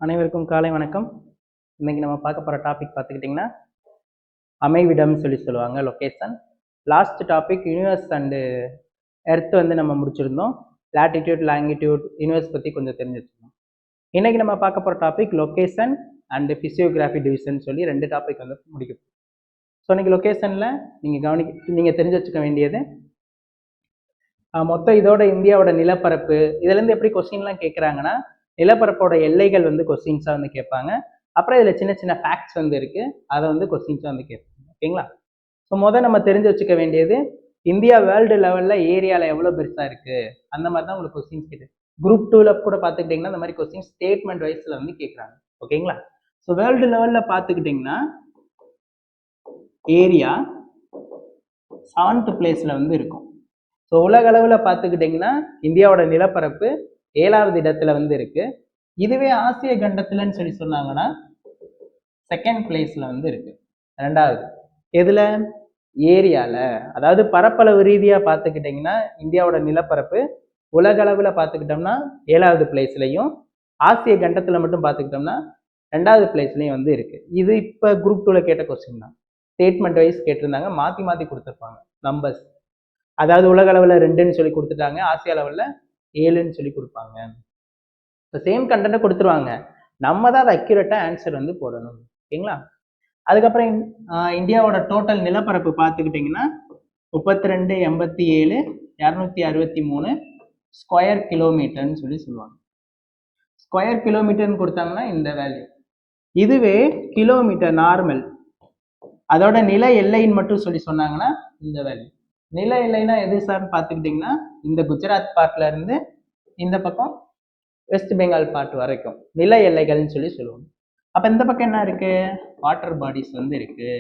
அனைவருக்கும் காலை வணக்கம். இன்னைக்கு நம்ம பார்க்க போகிற டாபிக் பார்த்துக்கிட்டிங்கன்னா அமைவிடம்னு சொல்லுவாங்க, location. Last topic universe and earth நம்ம முடிச்சிருந்தோம். லாட்டிடியூட், லாங்கிடியூட், யூனிவர்ஸ் பற்றி கொஞ்சம் தெரிஞ்சு வச்சுருந்தோம். இன்றைக்கி நம்ம பார்க்க போகிற topic location and physiography division சொல்லி 2 டாபிக் முடிக்கும். ஸோ இன்றைக்கி லொக்கேஷனில் நீங்கள் தெரிஞ்சு வச்சுக்க வேண்டியது மொத்தம் இதோட இந்தியாவோட நிலப்பரப்பு. இதுலேருந்து எப்படி கொஸ்டின்லாம் கேட்குறாங்கன்னா, நிலப்பரப்போட எல்லைகள் கொஸ்டின்ஸாக கேட்பாங்க. அப்புறம் இதில் சின்ன சின்ன ஃபேக்ட்ஸ் இருக்குது, அதை கொஸ்டின்ஸாக கேட்பாங்க. ஓகேங்களா? ஸோ நம்ம தெரிஞ்சு வச்சுக்க வேண்டியது இந்தியா வேர்ல்டு லெவலில் ஏரியாவில் எவ்வளோ பெருசாக இருக்குது, அந்த மாதிரி தான் உங்களுக்கு கொஸ்டின்ஸ் கேட்டு. குரூப் 2ல் கூட பார்த்துக்கிட்டிங்கன்னா இந்த மாதிரி கொஸ்டின் ஸ்டேட்மெண்ட் வைஸில் கேட்குறாங்க. ஓகேங்களா? ஸோ வேர்ல்டு லெவலில் பார்த்துக்கிட்டிங்கன்னா ஏரியா 7th பிளேஸில் இருக்கும். ஸோ உலக அளவில் பார்த்துக்கிட்டிங்கன்னா இந்தியாவோட நிலப்பரப்பு 7வது இடத்துல இருக்கு. இதுவே ஆசிய கண்டத்துலன்னு சொல்லி சொன்னாங்கன்னா 2nd பிளேஸ்ல இருக்கு. 2வது எதுல? ஏரியால. அதாவது பரப்பளவு ரீதியா பார்த்துக்கிட்டிங்கன்னா இந்தியாவோட நிலப்பரப்பு உலக அளவில் பார்த்துக்கிட்டோம்னா 7வது பிளேஸ்லையும், ஆசிய கண்டத்தில் மட்டும் பார்த்துக்கிட்டோம்னா 2வது பிளேஸ்லையும் இருக்கு. இது இப்போ குரூப் 2ல கேட்ட கொஸ்டின் தான். ஸ்டேட்மெண்ட் வைஸ் கேட்டிருந்தாங்க, மாற்றி மாற்றி கொடுத்துருப்பாங்க நம்பர்ஸ். அதாவது உலக அளவில் 2ன்னு சொல்லி கொடுத்துட்டாங்க, ஆசிய அளவில் 7ன்னு சொல்லி கொடுப்பாங்க. இப்போ சேம் கண்டென்ட்டை கொடுத்துருவாங்க, நம்ம தான் அதை அக்யூரேட்டாக ஆன்சர் போடணும். ஓகேங்களா? அதுக்கப்புறம் இந்தியாவோட டோட்டல் நிலப்பரப்பு பார்த்துக்கிட்டிங்கன்னா 32,87,263 ஸ்கொயர் கிலோமீட்டர்னு சொல்லுவாங்க. ஸ்கொயர் கிலோமீட்டர்னு கொடுத்தாங்கன்னா இந்த வேல்யூ. இதுவே கிலோமீட்டர் நார்மல், அதோட நில எல்லைன்னு மட்டும் சொல்லி சொன்னாங்கன்னா இந்த வேல்யூ. நில எல்லைனா எது சார்னு பார்த்துக்கிட்டிங்கன்னா இந்த குஜராத் பார்ட்ல இருந்து இந்த பக்கம் வெஸ்ட் பெங்கால் பார்ட் வரைக்கும் நில எல்லைகள்னு சொல்லி சொல்லுவாங்க. அப்போ இந்த பக்கம் என்ன இருக்கு? வாட்டர் பாடிஸ் இருக்கு.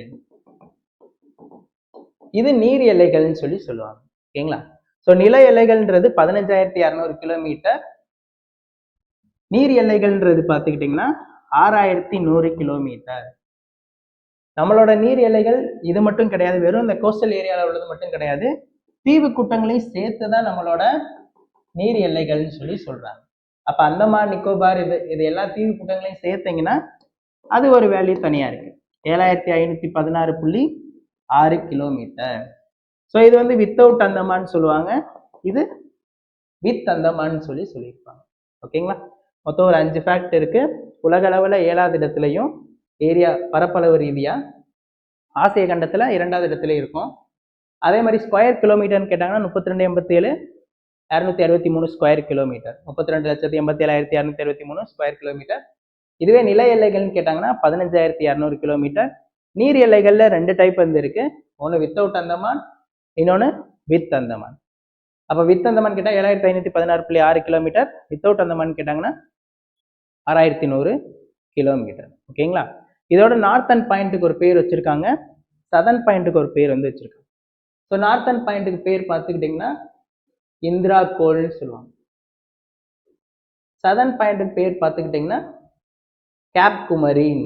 இது நீர் எல்லைகள்னு சொல்லி சொல்லுவாங்க. ஓகேங்களா? ஸோ நில எல்லைகள்ன்றது 15,200 கிலோமீட்டர். நீர் எல்லைகள்ன்றது பார்த்துக்கிட்டிங்கன்னா 6,100 கிலோமீட்டர். நம்மளோட நீர் எல்லைகள் இது மட்டும் கிடையாது, வெறும் இந்த கோஸ்டல் ஏரியாவில் உள்ளது மட்டும் கிடையாது, தீவு கூட்டங்களையும் சேர்த்து தான் நம்மளோட நீர் எல்லைகள்னு சொல்லி சொல்றாங்க. அப்போ அந்தமான் நிக்கோபார் இது எல்லா தீவு கூட்டங்களையும் சேர்த்தீங்கன்னா அது ஒரு வேல்யூ தனியாக இருக்கு, 7,516.6 கிலோமீட்டர். ஸோ இது வித்தவுட் அந்தமான் சொல்லுவாங்க, இது வித் அந்தமான் சொல்லியிருப்பாங்க. ஓகேங்களா? மொத்தம் ஒரு 5 ஃபேக்ட் இருக்கு. உலக அளவில் 7வது இடத்துலையும், ஏரியா பரப்பளவு ரீதியா ஆசிய கண்டத்தில் 2வது இடத்துல இருக்கும். அதே மாதிரி ஸ்கொயர் கிலோமீட்டர்னு கேட்டாங்கன்னா 32,87,263 ஸ்கொயர் கிலோமீட்டர், 32,87,263 ஸ்கொயர் கிலோமீட்டர். இதுவே நில எல்லைகள்னு கேட்டாங்கன்னா 15,200 கிலோமீட்டர். நீர் எல்லைகள்ல 2 டைப் இருக்கு, ஒன்று வித்தவுட் அந்தமான், இன்னொன்று வித் அந்தமான். அப்போ வித் அந்தமான் கேட்டால் 7,516.6 கிலோமீட்டர், வித்தவுட் அந்தமான் கேட்டாங்கன்னா 6,100 கிலோமீட்டர். ஓகேங்களா? இதோட நார்த்தன் பாயிண்ட்டுக்கு ஒரு பேர் வச்சிருக்காங்க, சதர்ன் பாயிண்ட்டுக்கு ஒரு பேர் வச்சிருக்காங்க. ஸோ நார்த்தன் பாயிண்ட்டுக்கு பேர் பார்த்துக்கிட்டிங்கன்னா இந்திரா கோல்னு சொல்லுவாங்க. சதர்ன் பாயிண்ட்டுக்கு பேர் பார்த்துக்கிட்டிங்கன்னா கேப் குமரின்,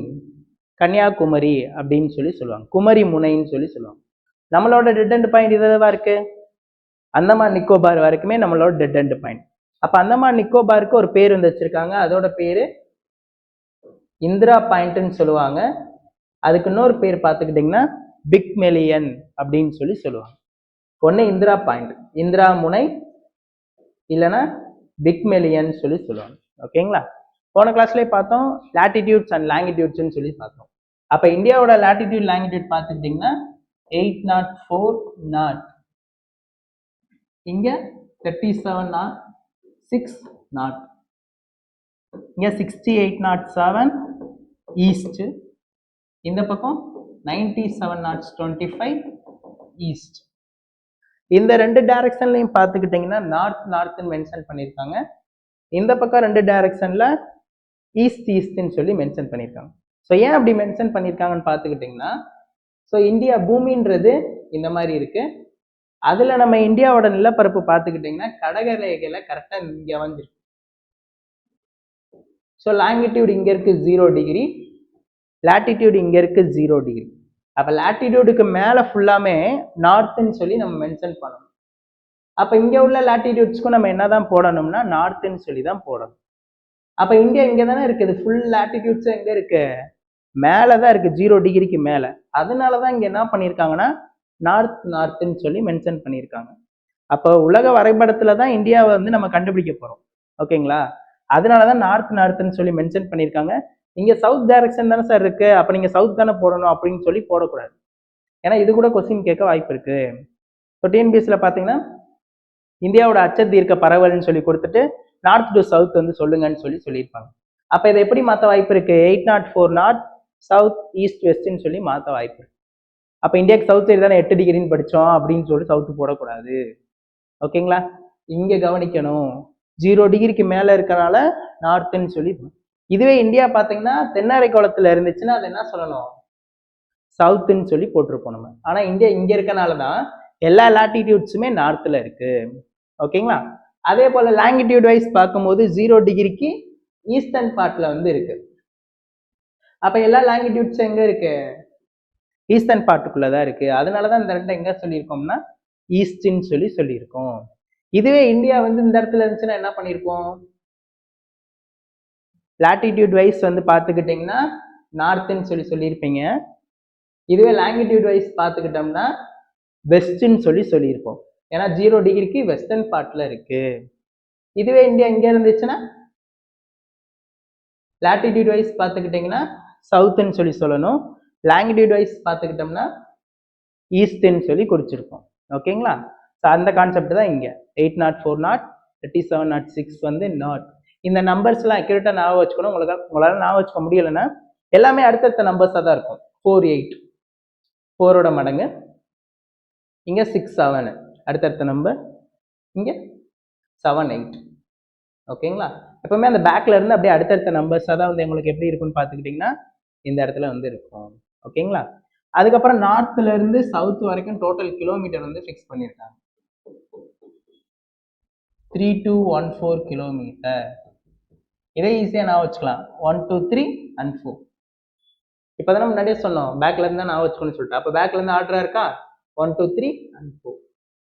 கன்னியாகுமரி அப்படின்னு சொல்லுவாங்க, குமரி முனைன்னு சொல்லுவாங்க. நம்மளோட டெட் எண்ட் பாயிண்ட் இதுவா இருக்கு, அந்தமான் நிக்கோபார் வரைக்குமே நம்மளோட டெட் எண்ட் பாயிண்ட். அப்போ அந்தமான் நிக்கோபாருக்கு ஒரு பேர் வச்சிருக்காங்க, அதோட பேரு இந்திரா பாயிண்ட்னு சொல்லுவாங்க. அதுக்கு இன்னொரு பேர் பார்த்துக்கிட்டிங்கன்னா பிக் மெலியன் அப்படின்னு சொல்லுவாங்க. ஒன்று இந்திரா பாயிண்ட், இந்திரா முனை, இல்லைன்னா பிக் மெலியன் சொல்லுவாங்க. ஓகேங்களா? போன கிளாஸ்லேயே பார்த்தோம் லாட்டிடியூட்ஸ் அண்ட் லாங்கிடியூட்ஸ்ன்னு சொல்லி பார்த்தோம். அப்போ இந்தியாவோட லாட்டிடியூட் லாங்கிடியூட் பார்த்துக்கிட்டிங்கன்னா 804 நாட், இங்கே 37 நாட், 6 நாட், இங்கே 6807 ஈஸ்ட், இந்த பக்கம் 97.25 ஈஸ்ட். இந்த 2 டைரக்ஷன்லையும் பார்த்துக்கிட்டிங்கன்னா நார்த்னு மென்ஷன் பண்ணியிருக்காங்க. இந்த பக்கம் 2 டைரக்ஷன்ல ஈஸ்ட்னு சொல்லி மென்ஷன் பண்ணியிருக்காங்க. ஸோ ஏன் அப்படி மென்ஷன் பண்ணியிருக்காங்கன்னு பார்த்துக்கிட்டிங்கன்னா, ஸோ இந்தியா பூமின்றது இந்த மாதிரி இருக்கு, அதில் நம்ம இந்தியாவோட நிலப்பரப்பு பார்த்துக்கிட்டிங்கன்னா கடகரேகையில கரெக்டாக இங்கே வந்துருக்கு. ஸோ லாங்கிடியூட் இங்கே இருக்கு 0 டிகிரி, லாட்டிடியூட் இங்கே இருக்கு 0 டிகிரி. அப்போ லாட்டிடியூடுக்கு மேலே ஃபுல்லாமே நார்த்துன்னு சொல்லி நம்ம மென்ஷன் பண்ணணும். அப்போ இங்கே உள்ள லாட்டிடியூட்ஸ்க்கும் நம்ம என்ன தான் போடணும்னா நார்த்துன்னு சொல்லி தான் போடணும். அப்ப இந்தியா இங்க தானே இருக்குது, ஃபுல் லாட்டிடியூட்ஸ் எங்க இருக்கு, மேலதான் இருக்கு, 0 டிகிரிக்கு மேல. அதனாலதான் இங்க என்ன பண்ணிருக்காங்கன்னா நார்த்னு சொல்லி மென்ஷன் பண்ணியிருக்காங்க. அப்போ உலக வரைபடத்துல தான் இந்தியாவை வந்து நம்ம கண்டுபிடிக்க போறோம். ஓகேங்களா, அதனாலதான் நார்த்னு சொல்லி மென்ஷன் பண்ணியிருக்காங்க. இங்க சவுத் டைரக்ஷன் தானே சார் இருக்கு, அப்ப நீங்க சவுத் தானே போடணும் அப்படின்னு சொல்லி போடக்கூடாது. ஏன்னா இது கூட கொஸ்டின் கேட்க வாய்ப்பு இருக்கு. இப்போ டிஎன்பிஎஸ்சில பாத்தீங்கன்னா இந்தியாவோட அச்சத்தீர்க்க பரவல்னு சொல்லி கொடுத்துட்டு நார்த் டு சவுத் வந்து சொல்லுங்கன்னு சொல்லியிருப்பாங்க. அப்ப இதை எப்படி மாற்ற வாய்ப்பு இருக்கு, 804 நார்த், சவுத், ஈஸ்ட், வெஸ்ட்னு சொல்லி மாற்ற வாய்ப்பு இருக்கு. அப்ப இந்தியாவுக்கு சவுத் சைடு தானே 8 டிகிரின்னு படிச்சோம் அப்படின்னு சொல்லி சவுத் போடக்கூடாது. ஓகேங்களா, இங்க கவனிக்கணும், 0 டிகிரிக்கு மேல இருக்கனால நார்த்னு சொல்லி. இதுவே இந்தியா பாத்தீங்கன்னா தென்னாரை கோளத்துல இருந்துச்சுன்னா அது என்ன சொல்லணும், சவுத்துன்னு சொல்லி போட்டிருப்போம் நம்ம. ஆனா இந்தியா இங்க இருக்கனாலதான் எல்லா லாட்டிடியூட்ஸுமே நார்த்ல இருக்கு. ஓகேங்களா, அதே போல லாங்கிடியூட் வைஸ் பார்க்கும்போது 0 டிகிரிக்கு ஈஸ்டர்ன் பார்ட்ல வந்து இருக்கு. அப்ப எல்லா லாங்கிடியூட்ஸ் எங்க இருக்கு, ஈஸ்டர்ன் பார்ட்டுக்குள்ளதான் இருக்கு. அதனாலதான் இந்த ரெண்டு எங்க சொல்லியிருக்கோம்னா ஈஸ்ட்ன்னு சொல்லியிருக்கோம். இதுவே இந்தியா வந்து இந்த இடத்துல இருந்துச்சுன்னா என்ன பண்ணிருப்போம், லாட்டிடியூட் வைஸ் வந்து பார்த்துக்கிட்டிங்கன்னா நார்த்ன்னு சொல்லியிருப்பீங்க. இதுவே லாங்கிடியூட் வைஸ் பார்த்துக்கிட்டோம்னா வெஸ்ட்ன்னு சொல்லியிருப்போம். ஏன்னா 0 டிகிரிக்கு வெஸ்டர்ன் பார்ட்ல இருக்கு. இதுவே இந்தியா இங்க இருந்துச்சுன்னா லாட்டிடியூட் வைஸ் பார்த்துக்கிட்டிங்கன்னா சவுத்துன்னு சொல்லணும், லாங்கிடியூட் வைஸ் பார்த்துக்கிட்டோம்னா ஈஸ்ட்ன்னு சொல்லி குறிச்சிருப்போம். ஓகேங்களா, ஸோ அந்த கான்செப்ட் தான் இங்க 804 நாட், 3706 வந்து நாட். இந்த நம்பர்ஸ்லாம் அக்யூரேட்டாக ஞாபகம் வச்சுக்கணும். உங்களால் ஞாபகம் வச்சுக்க முடியலைன்னா எல்லாமே அடுத்தடுத்த நம்பர்ஸாக தான் இருக்கும். 48 4ஓட மடங்கு, இங்க 6 7 அடுத்தடுத்த நம்பர், இங்க 7 8. ஓகேங்களா, எப்பவுமே அந்த பேக்ல இருந்து அப்படியே அடுத்தடுத்த நம்பர்ஸாக தான் வந்து உங்களுக்கு எப்படி இருக்குன்னு பார்த்துக்கிட்டிங்கன்னா இந்த இடத்துல வந்து இருக்கும். ஓகேங்களா, அதுக்கப்புறம் நார்த்ல இருந்து சவுத் வரைக்கும் டோட்டல் கிலோமீட்டர் வந்து ஃபிக்ஸ் பண்ணியிருக்காங்க, 3214 கிலோமீட்டர். இதே ஈஸியா நான் வச்சுக்கலாம், 1 2 3 and 4. இப்பதான் முன்னாடியே சொன்னோம் பேக்ல இருந்தா நான் வச்சுக்கணும்னு சொல்லிட்டு. அப்ப பேக்ல இருந்து ஆர்டரா இருக்கா, 1 2 3 and 4,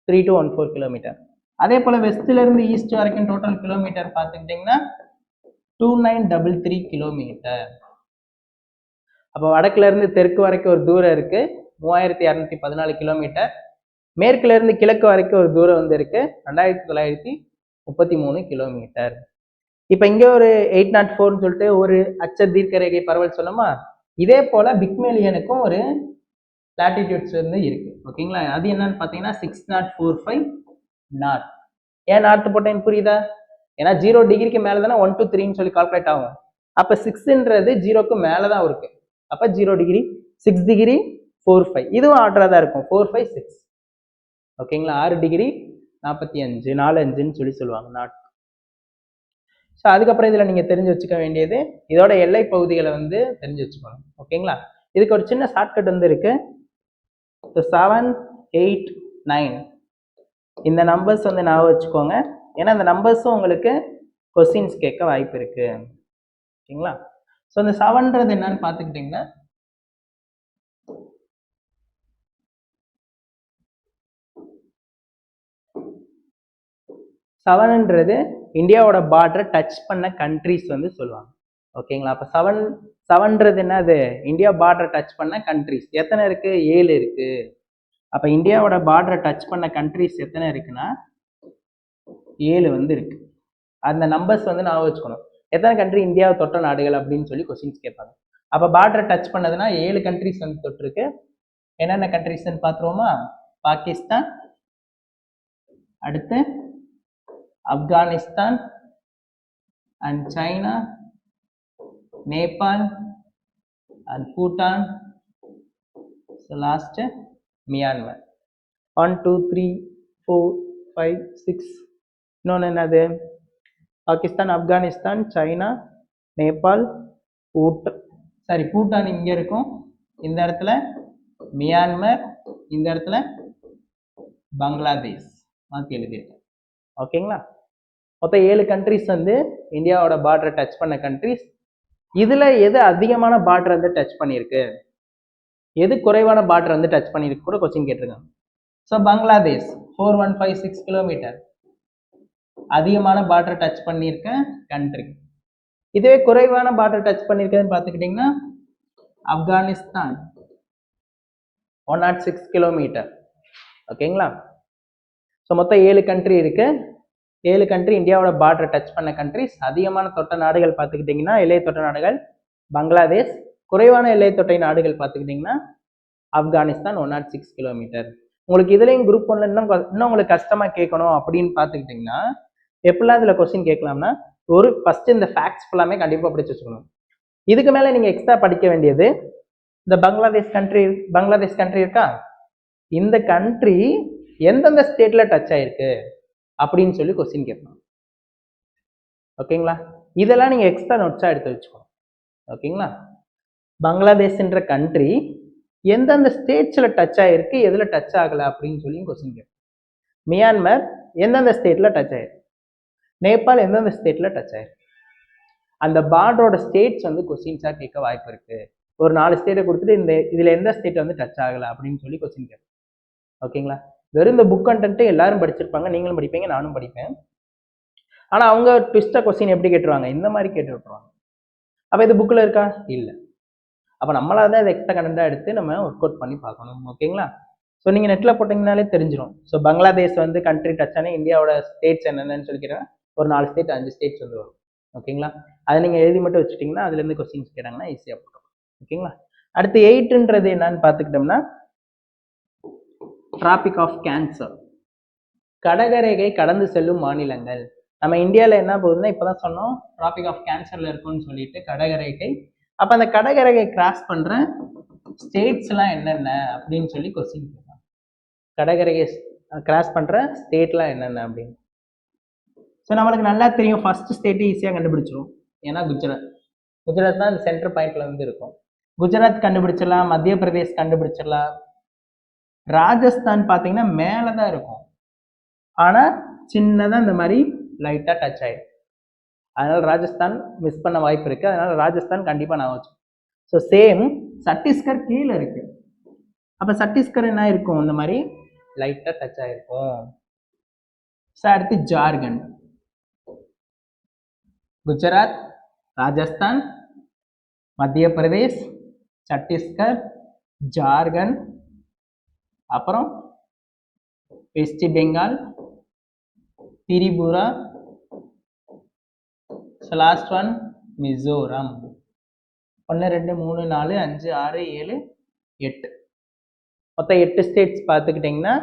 3214 கிலோமீட்டர். அதே போல வெஸ்ட்ல இருந்து ஈஸ்ட் வரைக்கும் டோட்டல் கிலோமீட்டர் பார்த்துக்கிட்டீங்கன்னா 2933 கிலோமீட்டர். அப்போ வடக்குல இருந்து தெற்கு வரைக்கும் ஒரு தூரம் இருக்கு 3214 கிலோமீட்டர். மேற்குல இருந்து கிழக்கு வரைக்கும் ஒரு தூரம் வந்து இருக்கு 2933 கிலோமீட்டர். இப்ப இங்க ஒரு 804 சொல்லிட்டு ஒரு அச்ச தீர்க்க ரேகை பரவல் சொன்னோமா, இதே போல பிக்மேலியனுக்கும் ஒரு லாட்டிடியூட்ஸ் வந்து இருக்கு. ஓகேங்களா, அது என்னன்னு பாத்தீங்கன்னா 6045 நார்த். ஏன் நார்த் போட்டேன்னு புரியுதா, ஏன்னா 0 டிகிரிக்கு மேல தானே 1 to 3 சொல்லி கால்குலேட் ஆகும். அப்ப 6ன்றது 0க்கு மேலதான் இருக்கு. அப்ப 0 டிகிரி 6 டிகிரி 45, இதுவும் ஆர்டரா தான் இருக்கும் 4 5 6. ஓகேங்களா, 6 டிகிரி 45 45ன்னு சொல்லுவாங்க நாட். ஸோ அதுக்கப்புறம் இதில் நீங்கள் தெரிஞ்சு வச்சுக்க வேண்டியது இதோட எல்லை பகுதிகளை வந்து தெரிஞ்சு வச்சுக்கணும். ஓகேங்களா, இதுக்கு ஒரு சின்ன ஷார்ட்கட் வந்து இருக்கு. 7 8 9 இந்த நம்பர்ஸ் வந்து ஞாபகம் வச்சுக்கோங்க. ஏன்னா இந்த நம்பர்ஸும் உங்களுக்கு கொஸ்டின்ஸ் கேட்க வாய்ப்பு இருக்கு. ஓகேங்களா, ஸோ இந்த 7ன்றது என்னன்னு பார்த்துக்கிட்டிங்கன்னா செவன்ன்றது இந்தியாவோட பார்டரை டச் பண்ண கண்ட்ரிஸ் வந்து சொல்லுவாங்க. ஓகேங்களா, அப்போ செவன்ன்றது என்னது, இந்தியா பார்டரை டச் பண்ண கண்ட்ரிஸ் எத்தனை இருக்கு, 7 இருக்கு. அப்போ இந்தியாவோட பார்டரை டச் பண்ண கண்ட்ரிஸ் எத்தனை இருக்குன்னா 7 வந்து இருக்கு. அந்த நம்பர்ஸ் வந்து நான் வச்சுக்கணும். எத்தனை கண்ட்ரி இந்தியாவை தொட்ட நாடுகள் அப்படின்னு சொல்லி கொஸ்டின்ஸ் கேட்பாங்க. அப்போ பார்டரை டச் பண்ணதுன்னா 7 கண்ட்ரிஸ் வந்து தொட்டிருக்கு. என்னென்ன கண்ட்ரிஸ்ன்னு பார்த்துருவோமா, பாகிஸ்தான், அடுத்து Afghanistan and China, Nepal and Bhutan, so last Myanmar. 1 2 3 4 5 6. இன்னொன்று என்னது, பாகிஸ்தான், ஆப்கானிஸ்தான், சைனா, நேபாள், பூட்டான் இங்க இருக்கும், இந்த இடத்துல மியான்மர், இந்த இடத்துல பங்களாதேஷ் மாற்றி எழுதியிருக்கேன். ஓகேங்களா, மொத்தம் 7 கண்ட்ரிஸ் வந்து இந்தியாவோட பார்டரை டச் பண்ண கண்ட்ரிஸ். இதுல எது அதிகமான பார்டர் வந்து டச் பண்ணியிருக்கு, எது குறைவான பார்டர் வந்து டச் பண்ணியிருக்கு கூட கொஸ்டின் கேட்டிருக்காங்க. ஸோ பங்களாதேஷ் 4156 கிலோமீட்டர் அதிகமான பார்டர் டச் பண்ணியிருக்க கண்ட்ரி. இதுவே குறைவான பார்டர் டச் பண்ணியிருக்குதுன்னு பார்த்துக்கிட்டிங்கன்னா ஆப்கானிஸ்தான் 106 கிலோமீட்டர். ஓகேங்களா? ஸோ மொத்தம் 7 கண்ட்ரி இருக்கு. 7 கண்ட்ரி இந்தியாவோட பார்டர் டச் பண்ண கண்ட்ரிஸ். அதிகமான தொட்ட நாடுகள் பார்த்துக்கிட்டிங்கன்னா எல்லை தொட்ட நாடுகள் பங்களாதேஷ். குறைவான எல்லை தொட்டை நாடுகள் பார்த்துக்கிட்டிங்கன்னா ஆப்கானிஸ்தான் 106 கிலோமீட்டர். உங்களுக்கு இதுலேயும் குரூப் 1 இன்னும் உங்களுக்கு கஷ்டமாக கேட்கணும் அப்படின்னு பார்த்துக்கிட்டிங்கன்னா எப்படிலாம் இதில் கொஸ்டின் கேட்கலாம்னா ஃபர்ஸ்ட் இந்த ஃபேக்ட்ஸ் ஃபுல்லாமே கண்டிப்பாக படிச்சு வச்சுக்கணும். இதுக்கு மேலே நீங்கள் எக்ஸ்ட்ரா படிக்க வேண்டியது இந்த பங்களாதேஷ் கண்ட்ரி இருக்கா, இந்த கண்ட்ரி எந்தெந்த ஸ்டேட்ல டச் ஆயிருக்கு அப்படின்னு சொல்லி கொஸ்டின் கேட்கணும். ஓகேங்களா? இதெல்லாம் நீங்க எக்ஸ்ட்ரா நோட்ஸா எடுத்து வச்சுக்கணும். ஓகேங்களா? பங்களாதேஷ்ன்ற கண்ட்ரி எந்தெந்த ஸ்டேட்ஸ்ல டச் ஆயிருக்கு, எதுல டச் ஆகல அப்படின்னு சொல்லி கொஸ்டின் கேட்கணும். மியான்மர் எந்தெந்த ஸ்டேட்ல டச் ஆயிருக்கு, நேபாள் எந்தெந்த ஸ்டேட்ல டச் ஆயிருக்கு, அந்த பார்டரோட ஸ்டேட்ஸ் வந்து கொஸ்டின்ஸா கேட்க வாய்ப்பு இருக்கு. ஒரு 4 ஸ்டேட்டை கொடுத்துட்டு இதுல எந்த ஸ்டேட் வந்து டச் ஆகல அப்படின்னு சொல்லி கொஸ்டின் கேட்கும். ஓகேங்களா? வெறும் இந்த புக் கண்டென்ட் எல்லாரும் படிச்சிருப்பாங்க, நீங்களும் படிப்பீங்க, நானும் படிப்பேன். ஆனா அவங்க ட்விஸ்டா கொஸ்டின் எப்படி கேட்டுருவாங்க, இந்த மாதிரி கேட்டு விட்டுருவாங்க. அப்ப இது புக்ல இருக்கா? இல்லை. அப்ப நம்மளா தான் இதை எக்ஸ்ட்ரா கண்டென்ட்டா எடுத்து நம்ம ஒர்க் அவுட் பண்ணி பார்க்கணும். ஓகேங்களா? ஸோ நீங்க நெட்ல போட்டீங்கனாலே தெரிஞ்சிடும். ஸோ பங்களாதேஷ் வந்து கண்ட்ரி டச் ஆனா இந்தியாவோட ஸ்டேட்ஸ் என்னென்னு சொல்லிக்கிறேன். ஒரு 4 ஸ்டேட் 5 ஸ்டேட்ஸ் வந்து வரும். ஓகேங்களா? அதை நீங்க எழுதி மட்டும் வச்சுட்டீங்கன்னா அதுல இருந்து கொஸ்டின்ஸ் கேட்டாங்கன்னா ஈஸியா போடும். ஓகேங்களா? அடுத்து 8ன்றது என்னன்னு பார்த்துக்கிட்டோம்னா டிராபிக் ஆஃப் கேன்சர், கடகரேகை கடந்து செல்லும் மாநிலங்கள். நம்ம இந்தியாவில் என்ன போகுதுன்னா இப்போதான் சொன்னோம் டிராபிக் ஆஃப் கேன்சர்ல இருக்கும்னு சொல்லிட்டு கடகரேகை. அப்போ அந்த கடகரேகை கிராஸ் பண்ற ஸ்டேட்ஸ்லாம் என்னென்ன அப்படின்னு சொல்லி கொஸ்டின் கேட்பாங்க. கடகரேகை கிராஸ் பண்ற ஸ்டேட்லாம் என்னென்ன அப்படின்னு. ஸோ நம்மளுக்கு நல்லா தெரியும், ஃபர்ஸ்ட் ஸ்டேட்டு ஈஸியாக கண்டுபிடிச்சிரும். ஏன்னா குஜராத் தான் இந்த சென்டர் பாயிண்ட்ல வந்து இருக்கும். குஜராத் கண்டுபிடிச்சிடலாம், மத்திய பிரதேஷ் கண்டுபிடிச்சிடலாம். ராஜஸ்தான் பார்த்தீங்கன்னா மேலே தான் இருக்கும், ஆனால் சின்னதாக இந்த மாதிரி லைட்டாக டச் ஆயிடும். அதனால ராஜஸ்தான் மிஸ் பண்ண வாய்ப்பு இருக்கு. அதனால ராஜஸ்தான் கண்டிப்பாக நான் வச்சோம். ஸோ சேம் சத்தீஸ்கர் கீழே இருக்கு. அப்போ சத்தீஸ்கர் என்ன இருக்கும், இந்த மாதிரி லைட்டாக டச் ஆயிருக்கும். ஸோ அடுத்து ஜார்க்கண்ட், குஜராத், ராஜஸ்தான், மத்திய பிரதேஷ், சத்தீஸ்கர், ஜார்க்கண்ட், அப்புறம் west Bengal, Tripura, last one Mizoram. 1 2 3 4 5 6 7 8 மொத்தம் 8 ஸ்டேட்ஸ் பார்த்துக்கிட்டிங்கன்னா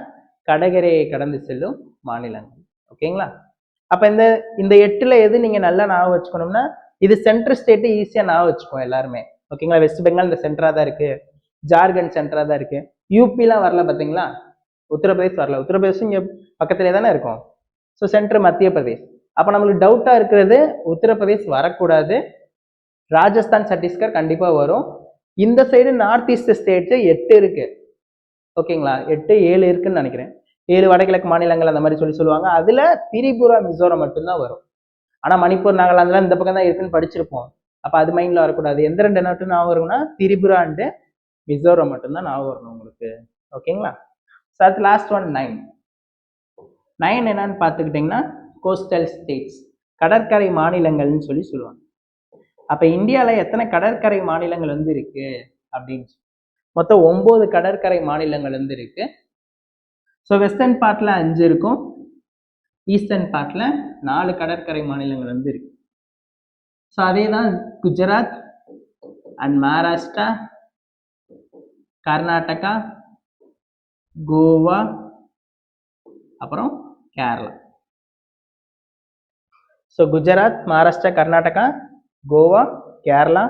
கடகரையை கடந்து செல்லும் மாநிலங்கள். ஓகேங்களா? அப்போ இந்த 8ல் எது நீங்கள் நல்லா ஞாபகம் வச்சுக்கணும்னா இது சென்ட்ரல் ஸ்டேட்டு ஈஸியாக ஞாபகம் வச்சுக்கோம் எல்லாருமே. ஓகேங்களா? வெஸ்ட் பெங்கால் இந்த சென்டராக தான் இருக்கு, ஜார்க்கண்ட் சென்டராக தான் இருக்கு, யூபிலாம் வரல பார்த்தீங்களா, உத்தரப்பிரதேஷ் வரல, உத்தரப்பிரதேஷும் இங்கே பக்கத்துலேயே தானே இருக்கும். ஸோ சென்டர் மத்திய பிரதேஷ். அப்போ நம்மளுக்கு டவுட்டாக இருக்கிறது உத்தரப்பிரதேஷ் வரக்கூடாது, ராஜஸ்தான் சத்தீஸ்கர் கண்டிப்பாக வரும். இந்த சைடு நார்த் ஈஸ்ட் ஸ்டேட்ஸ் 8 இருக்கு. ஓகேங்களா? 8 7 இருக்குன்னு நினைக்கிறேன். 7 வடகிழக்கு மாநிலங்கள் அந்த மாதிரி சொல்லுவாங்க. அதுல திரிபுரா மிசோரம் மட்டும்தான் வரும். ஆனா மணிப்பூர் நாகாலாந்துலாம் இந்த பக்கம் தான் இருக்குன்னு படிச்சிருப்போம். அப்ப அது மைண்ட்ல வரக்கூடாது. எந்த 2 நாட்டும் ஞாபகம் வரும்னா திரிபுரா அண்ட் மிசோரம் மட்டும்தான் ஞாபகம் வரணும் உங்களுக்கு. ஓகேங்களா? அடுத்து லாஸ்ட் ஒன் 9 என்னன்னு பார்த்துக்கிட்டிங்கன்னா கோஸ்டல் ஸ்டேட்ஸ், கடற்கரை மாநிலங்கள்னு சொல்லுவாங்க. அப்ப இந்தியாவில் எத்தனை கடற்கரை மாநிலங்கள் வந்து இருக்கு அப்படின்னு மொத்தம் 9 கடற்கரை மாநிலங்கள் வந்து இருக்கு. ஸோ வெஸ்டர்ன் பார்ட்ல 5 இருக்கும், ஈஸ்டர்ன் பார்ட்ல 4 கடற்கரை மாநிலங்கள் வந்து இருக்கு. ஸோ அதே தான் குஜராத் அண்ட் மகாராஷ்டிரா, கர்நாடகா, கோவா, அப்புறம் கேரளா. ஸோ குஜராத், மகாராஷ்டிரா, கர்நாடகா, கோவா, கேரளா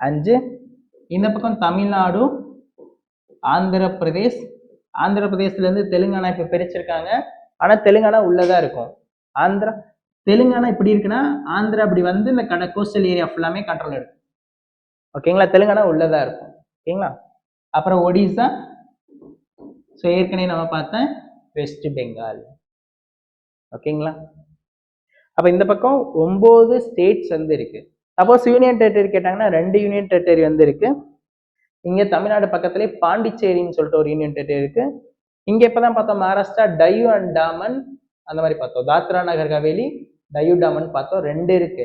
5. இந்த பக்கம் தமிழ்நாடு, ஆந்திர பிரதேஷ். ஆந்திர பிரதேசத்துலேருந்து தெலுங்கானா இப்போ பிரிச்சிருக்காங்க, ஆனால் தெலுங்கானா உள்ளதான் இருக்கும். தெலுங்கானா இப்படி இருக்குன்னா ஆந்திரா அப்படி வந்து இந்த கோஸ்டல் ஏரியா ஃபுல்லாமே கண்ட்ரோல் எடுக்கும். ஓகேங்களா? தெலுங்கானா உள்ளதா இருக்கும். ஓகேங்களா? அப்புறம் ஒடிசா, ஸோ ஏற்கனவே நம்ம பார்த்தேன் வெஸ்ட் பெங்கால். ஓகேங்களா? அப்போ இந்த பக்கம் 9 ஸ்டேட்ஸ் வந்து இருக்கு. சப்போஸ் யூனியன் டெரிட்டரி கேட்டாங்கன்னா 2 யூனியன் டெரிட்டரி வந்து இருக்கு. இங்க தமிழ்நாடு பக்கத்துலேயே பாண்டிச்சேரின்னு சொல்லிட்டு ஒரு யூனியன் டெரிட்டரி இருக்கு. இங்க இப்பதான் பார்த்தோம் மகாராஷ்டிரா டையூ அண்ட் டாமன் அந்த மாதிரி பார்த்தோம். தாத்ரா நகர் ஹவேலி, டையூ டாமன் பார்த்தோம், 2 இருக்கு.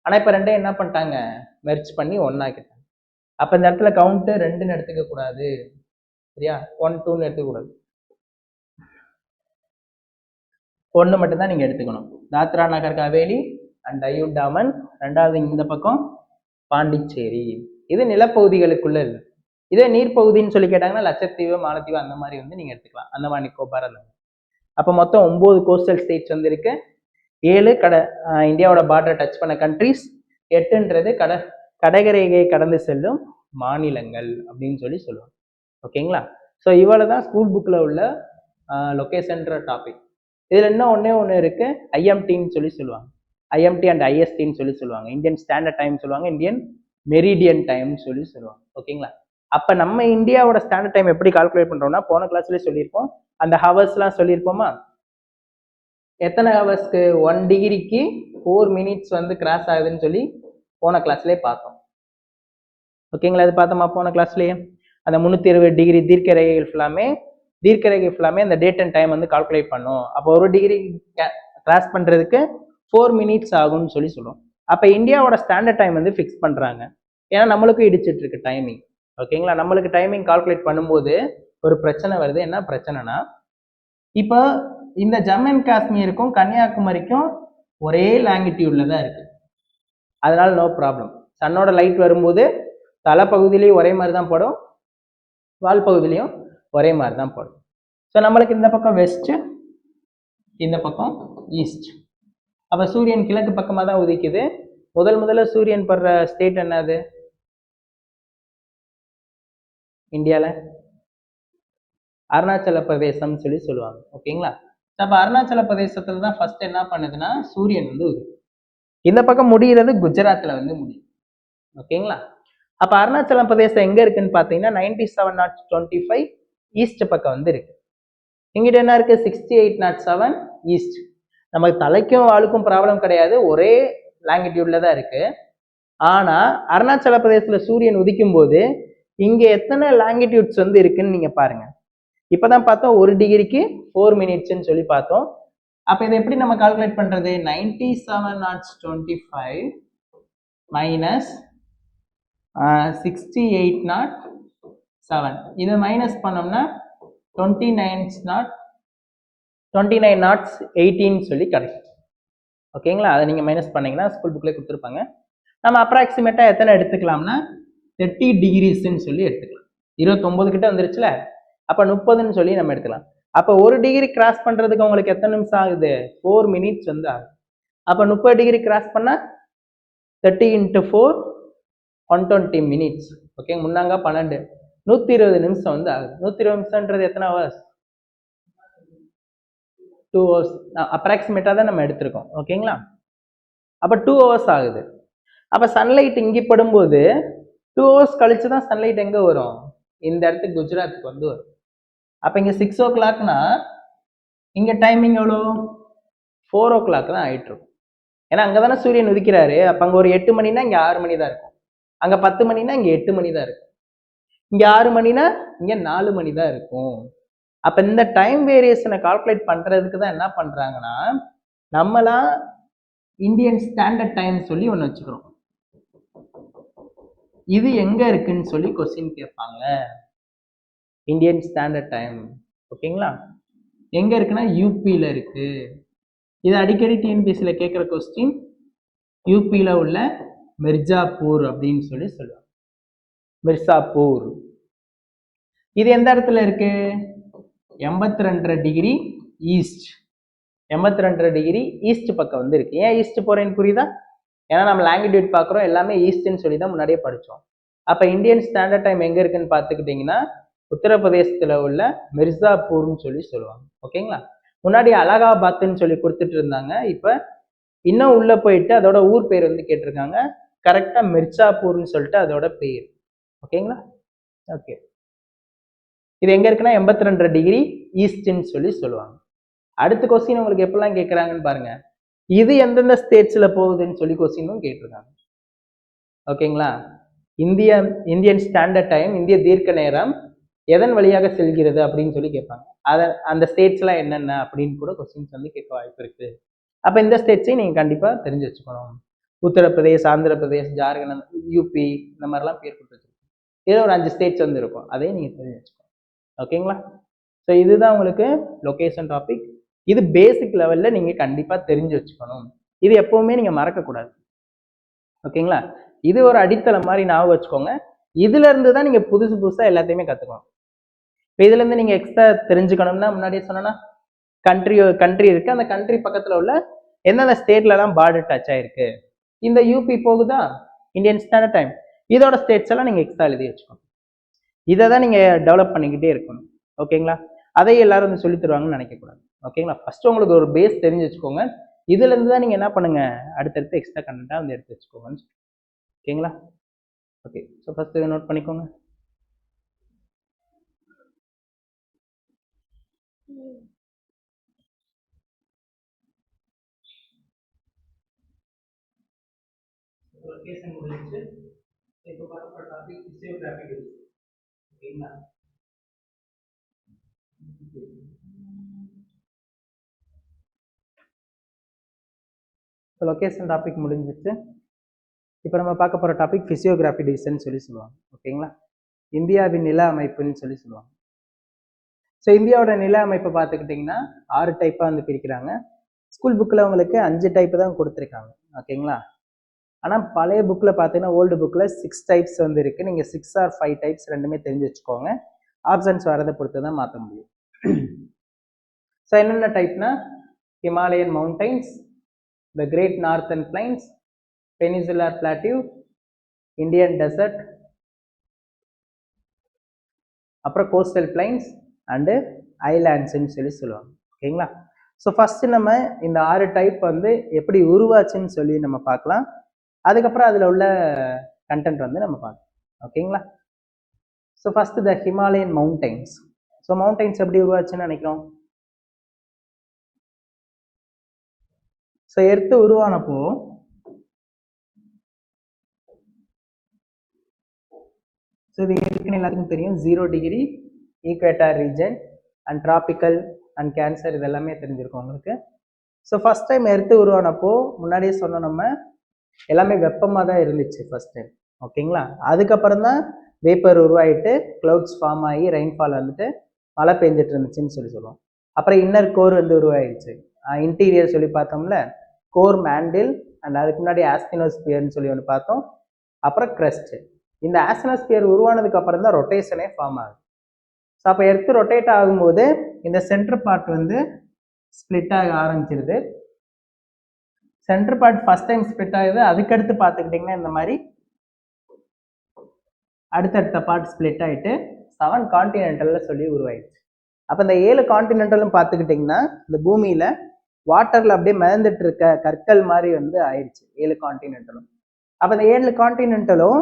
ஆனா இப்ப ரெண்டையும் என்ன பண்ணிட்டாங்க, மெர்ஜ் பண்ணி ஒன்னாக்கிட்டாங்க. அப்ப இந்த இடத்துல கவுண்ட் 2ன்னு எடுத்துக்க கூடாது, சரியா? 1 2ன்னு எடுத்துக்க கூடாது, 1 மட்டும்தான் நீங்க எடுத்துக்கணும். தாத்ரா நகர் ஹவேலி அண்ட் டையூ டாமன். ரெண்டாவது இந்த பக்கம் பாண்டிச்சேரி. இது நிலப்பகுதிகளுக்குள்ள இருக்கு. இதே நீர்ப்பகுதின்னு சொல்லி கேட்டாங்கன்னா லட்சத்தீவு, மாலத்தீவு அந்த மாதிரி வந்து நீங்க எடுத்துக்கலாம், அந்தமான் நிக்கோபார் அந்த மாதிரி. அப்போ மொத்தம் 9 கோஸ்டல் ஸ்டேட்ஸ் வந்து இருக்கு. 7 இந்தியாவோட பார்டரை டச் பண்ண கண்ட்ரிஸ். 8ன்றது கடகரேகையை கடந்து செல்லும் மாநிலங்கள் அப்படின்னு சொல்லி சொல்லுவாங்க. ஓகேங்களா? ஸோ இவ்வளவு தான் ஸ்கூல் புக்கில் உள்ள லொக்கேஷன்ற டாபிக். இதில் இன்னும் ஒன்று இருக்கு, ஐஎம்டின்னு சொல்லி சொல்லுவாங்க. ஐஎம்டி அண்ட் ஐஎஸ்டின்னு சொல்லி சொல்லுவாங்க. இந்தியன் ஸ்டாண்டர்ட் டைம் சொல்லுவாங்க, இந்தியன் மெரிடியன் டைம் சொல்லி சொல்லுவாங்க. ஓகேங்களா? அப்போ நம்ம இந்தியாவோட ஸ்டாண்டர்ட் டைம் எப்படி கால்குலேட் பண்ணுறோம்னா, போன கிளாஸ்லேயே சொல்லியிருப்போம், அந்த ஹவர்ஸ்லாம் சொல்லியிருப்போமா? எத்தனை ஹவர்ஸ்க்கு 1 டிகிரிக்கு 4 மினிட்ஸ் வந்து கிராஸ் ஆகுதுன்னு சொல்லி போன கிளாஸ்லேயே பார்த்தோம். ஓகேங்களா? இது பார்த்தோமா போன கிளாஸ்லேயே? அந்த 360 டிகிரி தீர்க்கரேகைகள் ஃபுல்லாமே அந்த டேட் அண்ட் டைம் வந்து கால்குலேட் பண்ணும். அப்போ 1 டிகிரி கிராஸ் பண்ணுறதுக்கு 4 மினிட்ஸ் ஆகும்னு சொல்லி சொல்லுவோம். அப்போ இந்தியாவோட ஸ்டாண்டர்ட் டைம் வந்து ஃபிக்ஸ் பண்ணுறாங்க, ஏன்னா நம்மளுக்கும் இடிச்சிட்டு இருக்கு டைமிங். ஓகேங்களா? நம்மளுக்கு டைமிங் கால்குலேட் பண்ணும்போது ஒரு பிரச்சனை வருது. என்ன பிரச்சனைனா, இப்போ இந்த ஜம்மு அண்ட் காஷ்மீருக்கும் கன்னியாகுமரிக்கும் ஒரே லாங்கிடியூட்ல தான் இருக்கு, அதனால நோ ப்ராப்ளம். சன்னோட லைட் வரும்போது தலைப்பகுதியிலையும் ஒரே மாதிரி தான் படும், வால் பகுதியிலையும் ஒரே மாதிரி தான் படும். ஸோ நம்மளுக்கு இந்த பக்கம் வெஸ்ட், இந்த பக்கம் ஈஸ்ட். அப்போ சூரியன் கிழக்கு பக்கமாக தான் உதிக்குது. முதல்ல சூரியன் படுற ஸ்டேட் என்னது இந்தியாவில்? அருணாச்சல பிரதேசம் சொல்லி சொல்லுவாங்க. ஓகேங்களா? அப்போ அருணாச்சல பிரதேசத்துல தான் ஃபர்ஸ்ட் என்ன பண்ணுதுன்னா சூரியன் வந்து உதிக்கும். இந்த பக்கம் முடிகிறது குஜராத்தில் வந்து முடியும். ஓகேங்களா? அப்போ அருணாச்சல பிரதேசம் எங்க இருக்குன்னு பார்த்தீங்கன்னா 97/25 ஈஸ்ட் பக்கம் வந்து இருக்கு. இங்கிட்ட என்ன இருக்கு? 68/7 ஈஸ்ட். நமக்கு தலைக்கும் வாளுக்கும் ப்ராப்ளம் கிடையாது, ஒரே லாங்கிடியூட்ல தான் இருக்கு. ஆனா அருணாச்சல பிரதேசத்துல சூரியன் உதிக்கும் போது இங்க எத்தனை லாங்கிடியூட்ஸ் வந்து இருக்குன்னு நீங்க பாருங்க. இப்பதான் பார்த்தோம் 1 டிகிரிக்கு 4 மினிட்ஸ்ன்னு சொல்லி பார்த்தோம். அப்ப இதை எப்படி நம்ம கால்குலேட் பண்றது? 97/25 மைனஸ் 68/7 இதை மைனஸ் பண்ணோம்னா 29/18 சொல்லி கிடைக்கும். ஓகேங்களா? அதை நீங்க மைனஸ் பண்ணீங்கன்னா ஸ்கூல் புக்ல கொடுத்துருப்பாங்க. நம்ம அப்ராக்சிமேட்டா எத்தனை எடுத்துக்கலாம்னா 30 டிகிரிஸ்ன்னு சொல்லி எடுத்துக்கலாம். 29 கிட்ட வந்துருச்சுல, அப்ப 30ன்னு சொல்லி நம்ம எடுத்துக்கலாம். அப்ப 1 டிகிரி கிராஸ் பண்றதுக்கு உங்களுக்கு எத்தனை நிமிஷம் ஆகுது? 4 மினிட்ஸ் வந்து ஆகுது. அப்ப 30 டிகிரி கிராஸ் பண்ணா 30 × 4 120 மினிட்ஸ். ஓகே, முன்னாங்க 12 120 நிமிஷம் வந்து ஆகுது. 120 நிமிஷம்ன்றது எத்தனை ஹவர்ஸ்? 2 ஹவர்ஸ் அப்ராக்சிமேட்டா தான் நம்ம எடுத்திருக்கோம். ஓகேங்களா? அப்ப 2 ஹவர்ஸ் ஆகுது. அப்ப சன்லைட் இங்கே படும்போது 2 ஹவர்ஸ் கழிச்சு தான் சன்லைட் எங்க வரும்? இந்த இடத்துக்கு குஜராத்துக்கு வந்து வரும். அப்ப இங்க 6 o'clockனா இங்க டைமிங் எவ்வளோ? 4 o'clock தான் ஆயிட்டு இருக்கும். ஏன்னா அங்கதானே சூரியன் உதிக்கிறாரு. அப்ப அங்க ஒரு 8 மணினா இங்க 6 மணி தான் இருக்கும். அங்க 10 மணினா இங்க 8 மணி தான் இருக்கும். இங்க 6 மணினா இங்க 4 மணி தான் இருக்கும். அப்ப இந்த டைம் வேரியேஷனை கால்குலேட் பண்றதுக்கு தான் என்ன பண்றாங்கன்னா, நம்மளா இந்தியன் ஸ்டாண்டர்ட் டைம் சொல்லி ஒன்று வச்சுக்கிறோம். இது எங்க இருக்குன்னு சொல்லி கொஸ்டின் கேட்பாங்க. இந்தியன் ஸ்டாண்டர்ட் டைம் ஓகேங்களா? எங்க இருக்குன்னா யூபியில இருக்கு. இது அடிக்கடி டிஎன்பிஎஸ்சியில் கேட்குற கொஸ்டின். யூபியில் உள்ள மிர்ஜாப்பூர் அப்படின்னு சொல்லி சொல்லுவாங்க. மிர்சாப்பூர் இது எந்த இடத்துல இருக்கு? 82.5 டிகிரி ஈஸ்ட். 82.5 டிகிரி ஈஸ்ட் பக்கம் வந்து இருக்கு. ஏன் ஈஸ்ட் போறேன்னு புரியுதா? ஏன்னா நம்ம லாங்கிடியூட் பார்க்குறோம், எல்லாமே ஈஸ்ட்ன்னு சொல்லி தான் முன்னாடியே படித்தோம். அப்போ இந்தியன் ஸ்டாண்டர்ட் டைம் எங்கே இருக்குன்னு பார்த்துக்கிட்டிங்கன்னா உத்தரப்பிரதேசத்தில் உள்ள மிர்சாப்பூர்னு சொல்லி சொல்லுவாங்க. ஓகேங்களா? முன்னாடி அலகாபாத்ன்னு சொல்லி கொடுத்துட்டு இருந்தாங்க. இப்போ இன்னும் உள்ள போயிட்டு அதோட ஊர் பேர் வந்து கேட்டிருக்காங்க. கரெக்டாக மிர்சாப்பூர்னு சொல்லிட்டு அதோட பேர். ஓகேங்களா? ஓகே, இது எங்க இருக்குன்னா 82 டிகிரி ஈஸ்ட்ன்னு சொல்லி சொல்லுவாங்க. அடுத்த கொஸ்டின் உங்களுக்கு எப்பெல்லாம் கேட்குறாங்கன்னு பாருங்க. இது எந்தெந்த ஸ்டேட்ஸ்ல போகுதுன்னு சொல்லி கொஸ்டினும் கேட்டிருக்காங்க. ஓகேங்களா? இந்தியன் ஸ்டாண்டர்ட் டைம், இந்திய தீர்க்க நேரம் எதன் வழியாக செல்கிறது அப்படின்னு சொல்லி கேட்பாங்க. அந்த ஸ்டேட்ஸ்லாம் என்னென்ன அப்படின்னு கூட கொஸ்டின்ஸ் வந்து கேட்க வாய்ப்பு இருக்கு. அப்போ இந்த ஸ்டேட்ஸையும் நீங்கள் கண்டிப்பாக தெரிஞ்சு வச்சுக்கணும். உத்தரப்பிரதேஷ், ஆந்திர பிரதேஷ், ஜார்க்கண்ட், யூபி இந்த மாதிரிலாம் பேர் கொடுத்து வச்சிருக்கோம். இதில் ஒரு 5 ஸ்டேட்ஸ் வந்து இருக்கும், அதையும் நீங்கள் தெரிஞ்சு வச்சுக்கோங்க. ஓகேங்களா? ஸோ இதுதான் உங்களுக்கு லொக்கேஷன் டாபிக். இது பேசிக் லெவலில் நீங்கள் கண்டிப்பாக தெரிஞ்சு வச்சுக்கணும். இது எப்போவுமே நீங்கள் மறக்கக்கூடாது. ஓகேங்களா? இது ஒரு அடித்தளம் மாதிரி ஞாபகம் வச்சுக்கோங்க. இதுல இருந்து தான் நீங்கள் புதுசு புதுசாக எல்லாத்தையுமே கற்றுக்கணும். இப்போ இதுலேருந்து நீங்கள் எக்ஸ்ட்ரா தெரிஞ்சுக்கணும்னா முன்னாடியே சொன்னோன்னா கண்ட்ரி இருக்குது, அந்த கண்ட்ரி பக்கத்தில் உள்ள எந்தெந்த ஸ்டேட்லலாம் பார்டர் டச் ஆயிருக்கு, இந்த யூபி போகுதா இந்தியன் ஸ்டாண்டர்ட் டைம், இதோட ஸ்டேட்ஸ் எல்லாம் நீங்கள் எக்ஸ்ட்ரா எழுதி வச்சுக்கணும். இதை தான் நீங்கள் டெவலப் பண்ணிக்கிட்டே இருக்கணும். ஓகேங்களா? அதை எல்லாரும் வந்து சொல்லி தருவாங்கன்னு நினைக்கக்கூடாது. ஓகேங்களா? ஃபர்ஸ்ட் உங்களுக்கு ஒரு பேஸ் தெரிஞ்சு வச்சுக்கோங்க. இதுல இருந்து தான் நீங்கள் என்ன பண்ணுங்க, அடுத்தடுத்து எக்ஸ்ட்ரா கண்டென்ட்டாக வந்து எடுத்து வச்சுக்கோங்கன்னு. ஓகேங்களா? ஓகே, ஸோ ஃபர்ஸ்ட் இதை நோட் பண்ணிக்கோங்க. லொகேஷன் முடிஞ்சு இப்போ பார்க்க டாபிக் ஃபிசியோகிராஃபி. ஓகேங்களா? லொகேஷன் டாபிக் முடிஞ்சிச்சு. இப்போ நம்ம பார்க்க போகிற டாபிக் ஃபிசியோகிராஃபி டிவிஷன் சொல்லி சொல்லுவாங்க. ஓகேங்களா? இந்தியாவின் நில அமைப்புன்னு சொல்லி சொல்லுவாங்க. ஸோ இந்தியாவோட நில அமைப்பை பார்த்துக்கிட்டிங்கன்னா 6 டைப்பாக வந்து பிரிக்கிறாங்க. ஸ்கூல் புக்கில் உங்களுக்கு 5 டைப்பு தான் கொடுத்துருக்காங்க. ஓகேங்களா? ஆனால் பழைய புக்கில் பார்த்தீங்கன்னா ஓல்டு புக்கில் 6 டைப்ஸ் வந்து இருக்குது. நீங்கள் 6 or 5 டைப்ஸ் ரெண்டுமே தெரிஞ்சு வச்சுக்கோங்க. ஆப்ஷன்ஸ் வரதை பொறுத்து தான் மாற்ற முடியும். ஸோ என்னென்ன டைப்னா Himalayan mountains, the great northern plains, peninsular plateau, Indian desert, அப்புறம் கோஸ்டல் பிளைன்ஸ் அண்டு ஐலாண்ட்ஸ்ன்னு சொல்லி சொல்லுவாங்க. ஓகேங்களா? ஸோ ஃபர்ஸ்ட் நம்ம இந்த 6 டைப் வந்து எப்படி உருவாச்சுன்னு சொல்லி நம்ம பார்க்கலாம். அதுக்கப்புறம் அதில் உள்ள கண்டென்ட் வந்து நம்ம பார்க்கலாம். ஓகேங்களா? So first the Himalayan mountains. So mountains எப்படி உருவாச்சுன்னு நினைக்கிறோம். ஸோ எர்த்து உருவானப்போ ஸோ இது இருக்குன்னு எல்லாத்துக்கும் தெரியும். 0 degree, equator region and tropical and cancer, இது எல்லாமே தெரிஞ்சிருக்கும் உங்களுக்கு. ஸோ ஃபர்ஸ்ட் டைம் எர்த்து உருவானப்போ முன்னாடியே சொன்னோம் நம்ம எல்லாமே வெப்பமாக தான் இருந்துச்சு ஃபர்ஸ்ட் டைம். ஓகேங்களா? அதுக்கப்புறம் தான் வேப்பர் உருவாயிட்டு கிளவுட்ஸ் ஃபார்ம் ஆகி ரெயின்ஃபால் வந்துட்டு மழை பெஞ்சிட்டு இருந்துச்சுன்னு சொல்லி சொல்லுவோம். அப்புறம் இன்னர் கோர் வந்து உருவாயிடுச்சு. இன்டீரியர் சொல்லி பார்த்தோம்ல, கோர் மேண்டில் அண்ட் அதுக்கு முன்னாடி ஆஸ்தினோஸ்பியர்னு சொல்லி ஒன்று பார்த்தோம். அப்புறம் கிரஸ்ட். இந்த ஆஸ்தினோஸ்பியர் உருவானதுக்கு அப்புறம் தான் ரொட்டேஷனே ஃபார்ம் ஆகுது. ஸோ அப்போ எர்த்து ரொட்டேட் ஆகும்போது இந்த சென்டர் பார்ட் வந்து ஸ்பிளிட் ஆக ஆரம்பிச்சிருது. Centre part first time split ஆகுது. அதுக்கடுத்து பார்த்துக்கிட்டிங்கன்னா இந்த மாதிரி அடுத்தடுத்த பார்ட் ஸ்பிளிட் ஆகிட்டு 7 கான்டினென்டலில் சொல்லி உருவாயிடுச்சு. அப்போ இந்த 7 கான்டினென்டலும் பார்த்துக்கிட்டிங்கன்னா இந்த பூமியில் வாட்டரில் அப்படியே மிதந்துட்டு இருக்க கற்கள் மாதிரி வந்து ஆயிடுச்சு 7 கான்டினென்டலும். அப்போ இந்த 7 கான்டினென்டலும்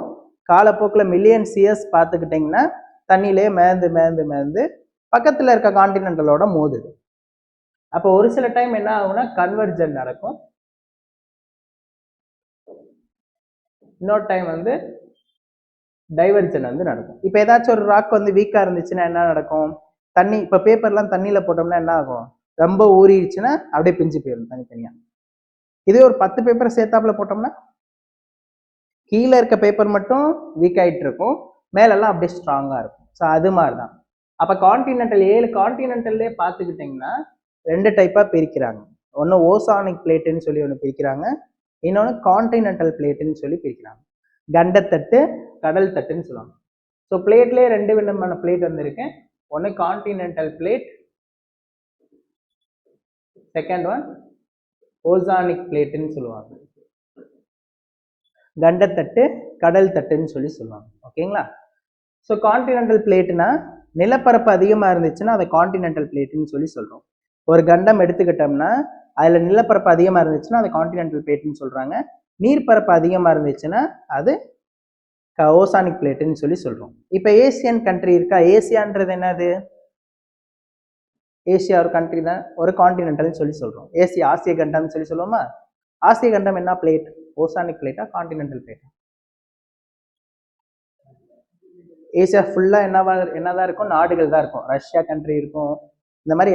காலப்போக்கில் மில்லியன்ஸ் இயர்ஸ் பார்த்துக்கிட்டிங்கன்னா தண்ணியிலே மிதந்து பக்கத்தில் இருக்க கான்டினென்டலோட மோதுது. அப்போ ஒரு சில டைம் என்ன ஆகும்னா கன்வர்ஜன் நடக்கும், இன்னொரு டைம் வந்து டைவர்ஜன் வந்து நடக்கும். இப்போ ஏதாச்சும் ஒரு ராக் வந்து வீக்காக இருந்துச்சுன்னா என்ன நடக்கும், தண்ணி இப்போ பேப்பர்லாம் தண்ணியில் போட்டோம்னா என்ன ஆகும், ரொம்ப ஊறிடுச்சுன்னா அப்படியே பிஞ்சு போயிடும் தனித்தனியாக. இதே ஒரு 10 பேப்பரை சேர்த்தாப்புல போட்டோம்னா கீழே இருக்க பேப்பர் மட்டும் வீக் ஆகிட்டு இருக்கும், மேலெல்லாம் அப்படியே ஸ்ட்ராங்காக இருக்கும். ஸோ அது மாதிரி தான். அப்போ கான்டினென்டல் 7 கான்டினென்டல்லே பார்த்துக்கிட்டிங்கன்னா 2 டைப்பாக பிரிக்கிறாங்க. ஒன்று ஓசானிக் பிளேட்டுன்னு சொல்லி ஒன்று பிரிக்கிறாங்க, இன்னொன்று கான்டினென்டல் பிளேட்டுன்னு சொல்லி பிரிக்கிறாங்க. கண்டத்தட்டு, கடல் தட்டுன்னு சொல்லுவாங்க. ஸோ பிளேட்லேயே 2 விதமான பிளேட் வந்துருக்கு. ஒன்று continental plate, second one oceanic பிளேட்டுன்னு சொல்லுவாங்க. கண்டத்தட்டு, கடல் தட்டுன்னு சொல்லி சொல்லுவாங்க. ஓகேங்களா? ஸோ கான்டினென்டல் பிளேட்டுனா நிலப்பரப்பு அதிகமாக இருந்துச்சுன்னா அதை கான்டினென்டல் பிளேட்டுன்னு சொல்லி சொல்கிறோம். ஒரு கண்டம் எடுத்துக்கிட்டோம்னா அதில் நிலப்பரப்பு அதிகமாக இருந்துச்சுன்னா அதை கான்டினென்டல் பிளேட்டுன்னு சொல்கிறாங்க. நீர்ப்பரப்பு அதிகமாக இருந்துச்சுன்னா அது ஓசானிக் பிளேட்டுன்னு சொல்லி சொல்கிறோம். இப்போ ஏசியன் கண்ட்ரி இருக்கா, ஏசியான்றது என்னது, ஏசியா ஒரு கண்ட்ரி தான், ஒரு கான்டினென்டல்னு சொல்லி சொல்கிறோம். ஆசிய கண்டம்னு சொல்லி சொல்லுவோமா. ஆசிய கண்டம் என்ன plate, oceanic pleated continental pleated? Asia ஃபுல்லாக என்னதான் இருக்கும், நாடுகள் தான் இருக்கும். ரஷ்யா கண்ட்ரி இருக்கும், இந்த மாதிரி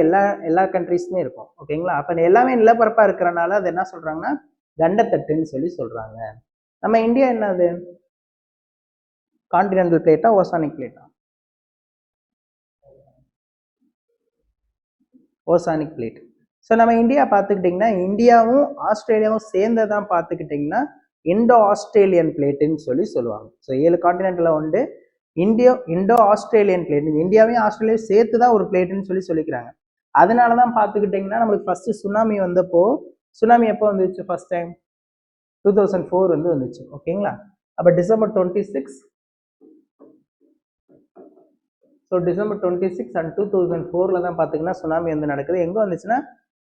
எல்லா கண்ட்ரிஸுமே இருக்கும். ஓகேங்களா? அப்போ எல்லாமே நிலப்பரப்பாக இருக்கிறனால அது என்ன சொல்கிறாங்கன்னா கண்டத்தட்டுன்னு சொல்லி சொல்றாங்க. நம்ம இந்தியா என்னது, கான்டினென்டல் பிளேட்டா ஓசானிக் பிளேட்டா? Oceanic plate. ஸோ நம்ம இந்தியா பார்த்துக்கிட்டிங்கன்னா இந்தியாவும் ஆஸ்திரேலியாவும் சேர்ந்ததான் பார்த்துக்கிட்டிங்கன்னா இண்டோ ஆஸ்திரேலியன் பிளேட்டுன்னு சொல்லி சொல்லுவாங்க. ஸோ 7 கான்டினென்ட்ல உண்டு இண்டோ ஆஸ்திரேலியன் பிளேட். இந்தியாவையும் ஆஸ்திரேலியாவையும் சேர்த்து தான் ஒரு பிளேட்டுன்னு சொல்லி சொல்லிக்கிறாங்க. அதனால தான் பார்த்துக்கிட்டிங்கன்னா நம்மளுக்கு ஃபர்ஸ்ட் சுனாமி வந்தப்போ, சுனாமி எப்போ வந்துச்சு ஃபர்ஸ்ட் டைம் 2004 வந்து வந்துச்சு. ஓகேங்களா? அப்போ December 26. ஸோ December 26 and 2004 தான் பார்த்தீங்கன்னா சுனாமி வந்து நடக்குது. எங்கே வந்துச்சுன்னா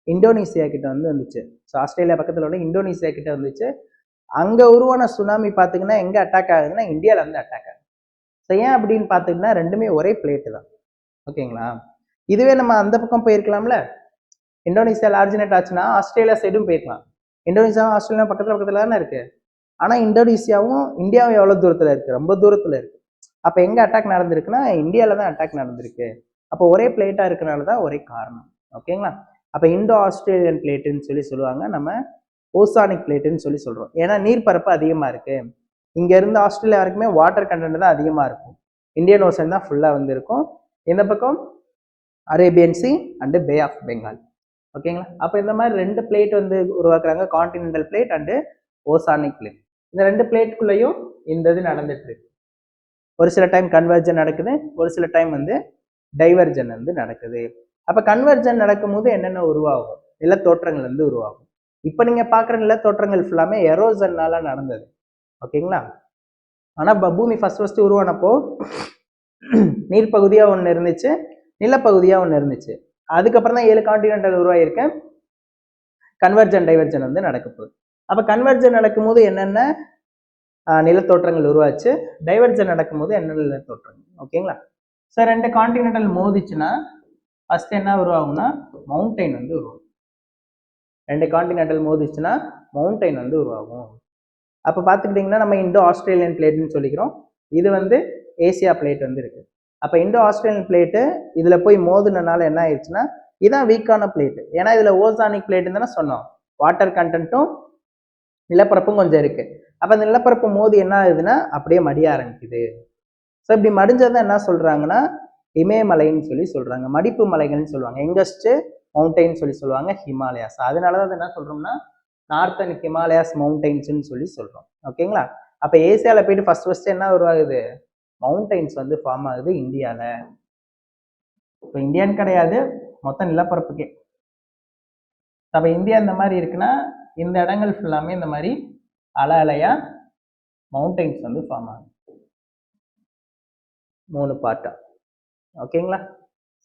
இந்தோனேசியா கிட்ட வந்து வந்துச்சு. ஸோ ஆஸ்திரேலியா பக்கத்தில் உள்ள இந்தோனேசியா கிட்ட வந்துச்சு. அங்கே உருவான சுனாமி பார்த்தீங்கன்னா எங்கே அட்டாக் ஆகுதுன்னா இந்தியாவில் வந்து அட்டாக் ஆகுது. ஸோ ஏன் அப்படின்னு பார்த்தீங்கன்னா ரெண்டுமே ஒரே பிளேட்டு தான். ஓகேங்களா? இதுவே நம்ம அந்த பக்கம் போயிருக்கலாம்ல, இந்தோனேசியாவில் ஆரிஜினேட் ஆச்சுன்னா ஆஸ்திரேலியா சைடும் போயிருக்கலாம். இந்தோனேசியாவும் ஆஸ்திரேலியா பக்கத்தில் தானே இருக்கு. ஆனால் இந்தோனேசியாவும் இந்தியாவும் எவ்வளோ தூரத்தில் இருக்கு, ரொம்ப தூரத்தில் இருக்கு. அப்போ எங்கே அட்டாக் நடந்திருக்குன்னா இந்தியாவில் தான் அட்டாக் நடந்திருக்கு. அப்போ ஒரே பிளேட்டாக இருக்கிறனால தான் ஒரே காரணம். ஓகேங்களா? அப்போ இண்டோ ஆஸ்திரேலியன் பிளேட்டுன்னு சொல்லி சொல்லுவாங்க, நம்ம ஓசானிக் பிளேட்டுன்னு சொல்லி சொல்கிறோம். ஏன்னா நீர்ப்பரப்பு அதிகமாக இருக்கு. இங்கேருந்து ஆஸ்திரேலியா வரைக்குமே வாட்டர் கண்டென்ட் தான் அதிகமாக இருக்கும். இந்தியன் ஓசன் தான் ஃபுல்லாக வந்து இருக்கும். இந்த பக்கம் Arabian sea and Bay of Bengal. ஓகேங்களா? அப்போ இந்த மாதிரி 2 பிளேட் வந்து உருவாக்குறாங்க, continental plate and oceanic plate. இந்த 2 பிளேட்டுக்குள்ளேயும் இந்த இது நடந்துட்டு இருக்கு. ஒரு சில டைம் கன்வர்ஜன் நடக்குது, ஒரு சில டைம் வந்து டைவர்ஜன் வந்து நடக்குது. அப்போ கன்வர்ஜன் நடக்கும்போது என்னென்ன உருவாகும், நிலத்தோற்றங்கள் வந்து உருவாகும். இப்போ நீங்கள் பார்க்குற நிலத்தோற்றங்கள் ஃபுல்லாமே எரோசன்னால நடந்தது. ஓகேங்களா? ஆனால் பூமி ஃபர்ஸ்ட் உருவானப்போ நீர்ப்பகுதியாக ஒன்று இருந்துச்சு, நிலப்பகுதியாக ஒன்று இருந்துச்சு. அதுக்கப்புறம் தான் 7 கான்டினென்டல் உருவாகிருக்கு. கன்வர்ஜன் டைவர்ஜன் வந்து நடக்க போகுது. அப்போ கன்வர்ஜன் நடக்கும்போது என்னென்ன நிலத்தோற்றங்கள் உருவாச்சு, டைவர்ஜன் நடக்கும்போது என்ன நிலத்தோற்றங்கள். ஓகேங்களா? ஸோ 2 கான்டினென்டல் மோதிச்சுன்னா ஃபர்ஸ்ட் என்ன உருவாகும்னா மவுண்டைன் வந்து உருவாகும். 2 கான்டினென்டல் மோதிச்சுன்னா மவுண்டைன் வந்து உருவாகும். அப்போ பார்த்துக்கிட்டிங்கன்னா நம்ம இண்டோ ஆஸ்திரேலியன் பிளேட்டுன்னு சொல்லிக்கிறோம். இது வந்து ஏசியா பிளேட் வந்து இருக்கு. அப்போ இண்டோ ஆஸ்திரேலியன் பிளேட்டு இதில் போய் மோதுனால என்ன ஆயிடுச்சுன்னா இதுதான் வீக்கான பிளேட்டு. ஏன்னா இதில் ஓசானிக் பிளேட்டுன்னு தானே சொன்னோம், வாட்டர் கண்டென்ட்டும் நிலப்பரப்பும் கொஞ்சம் இருக்கு. அப்போ அந்த நிலப்பரப்பு மோதி என்ன ஆகுதுன்னா அப்படியே மடிய ஆரம்பிக்குது. ஸோ இப்படி மடிஞ்சதான் என்ன சொல்றாங்கன்னா இமயமலைன்னு சொல்லி சொல்றாங்க, மடிப்பு மலைகள்னு சொல்லுவாங்க, எங்கஸ்ட் மவுண்டைன் சொல்லி சொல்லுவாங்க, ஹிமாலயாஸ். அதனாலதான் என்ன சொல்றோம்னா நார்த்தன் ஹிமாலயாஸ் மவுண்டைன்ஸ்ன்னு சொல்லி சொல்றோம். ஓகேங்களா? அப்போ ஏசியாவில் போயிட்டு ஃபர்ஸ்ட் என்ன உருவாகுது, மவுண்டைன்ஸ் வந்து ஃபார்ம் ஆகுது இந்தியாவில். இப்போ இந்தியான்னு கிடையாது, மொத்த நிலப்பரப்புக்கே. அப்போ இந்தியா இந்த மாதிரி இருக்குன்னா இந்த இடங்கள் ஃபுல்லாமே இந்த மாதிரி அலை அலையா மவுண்டைன்ஸ் வந்து ஃபார்ம் ஆகும், 3 பார்ட்டா. ஓகேங்களா?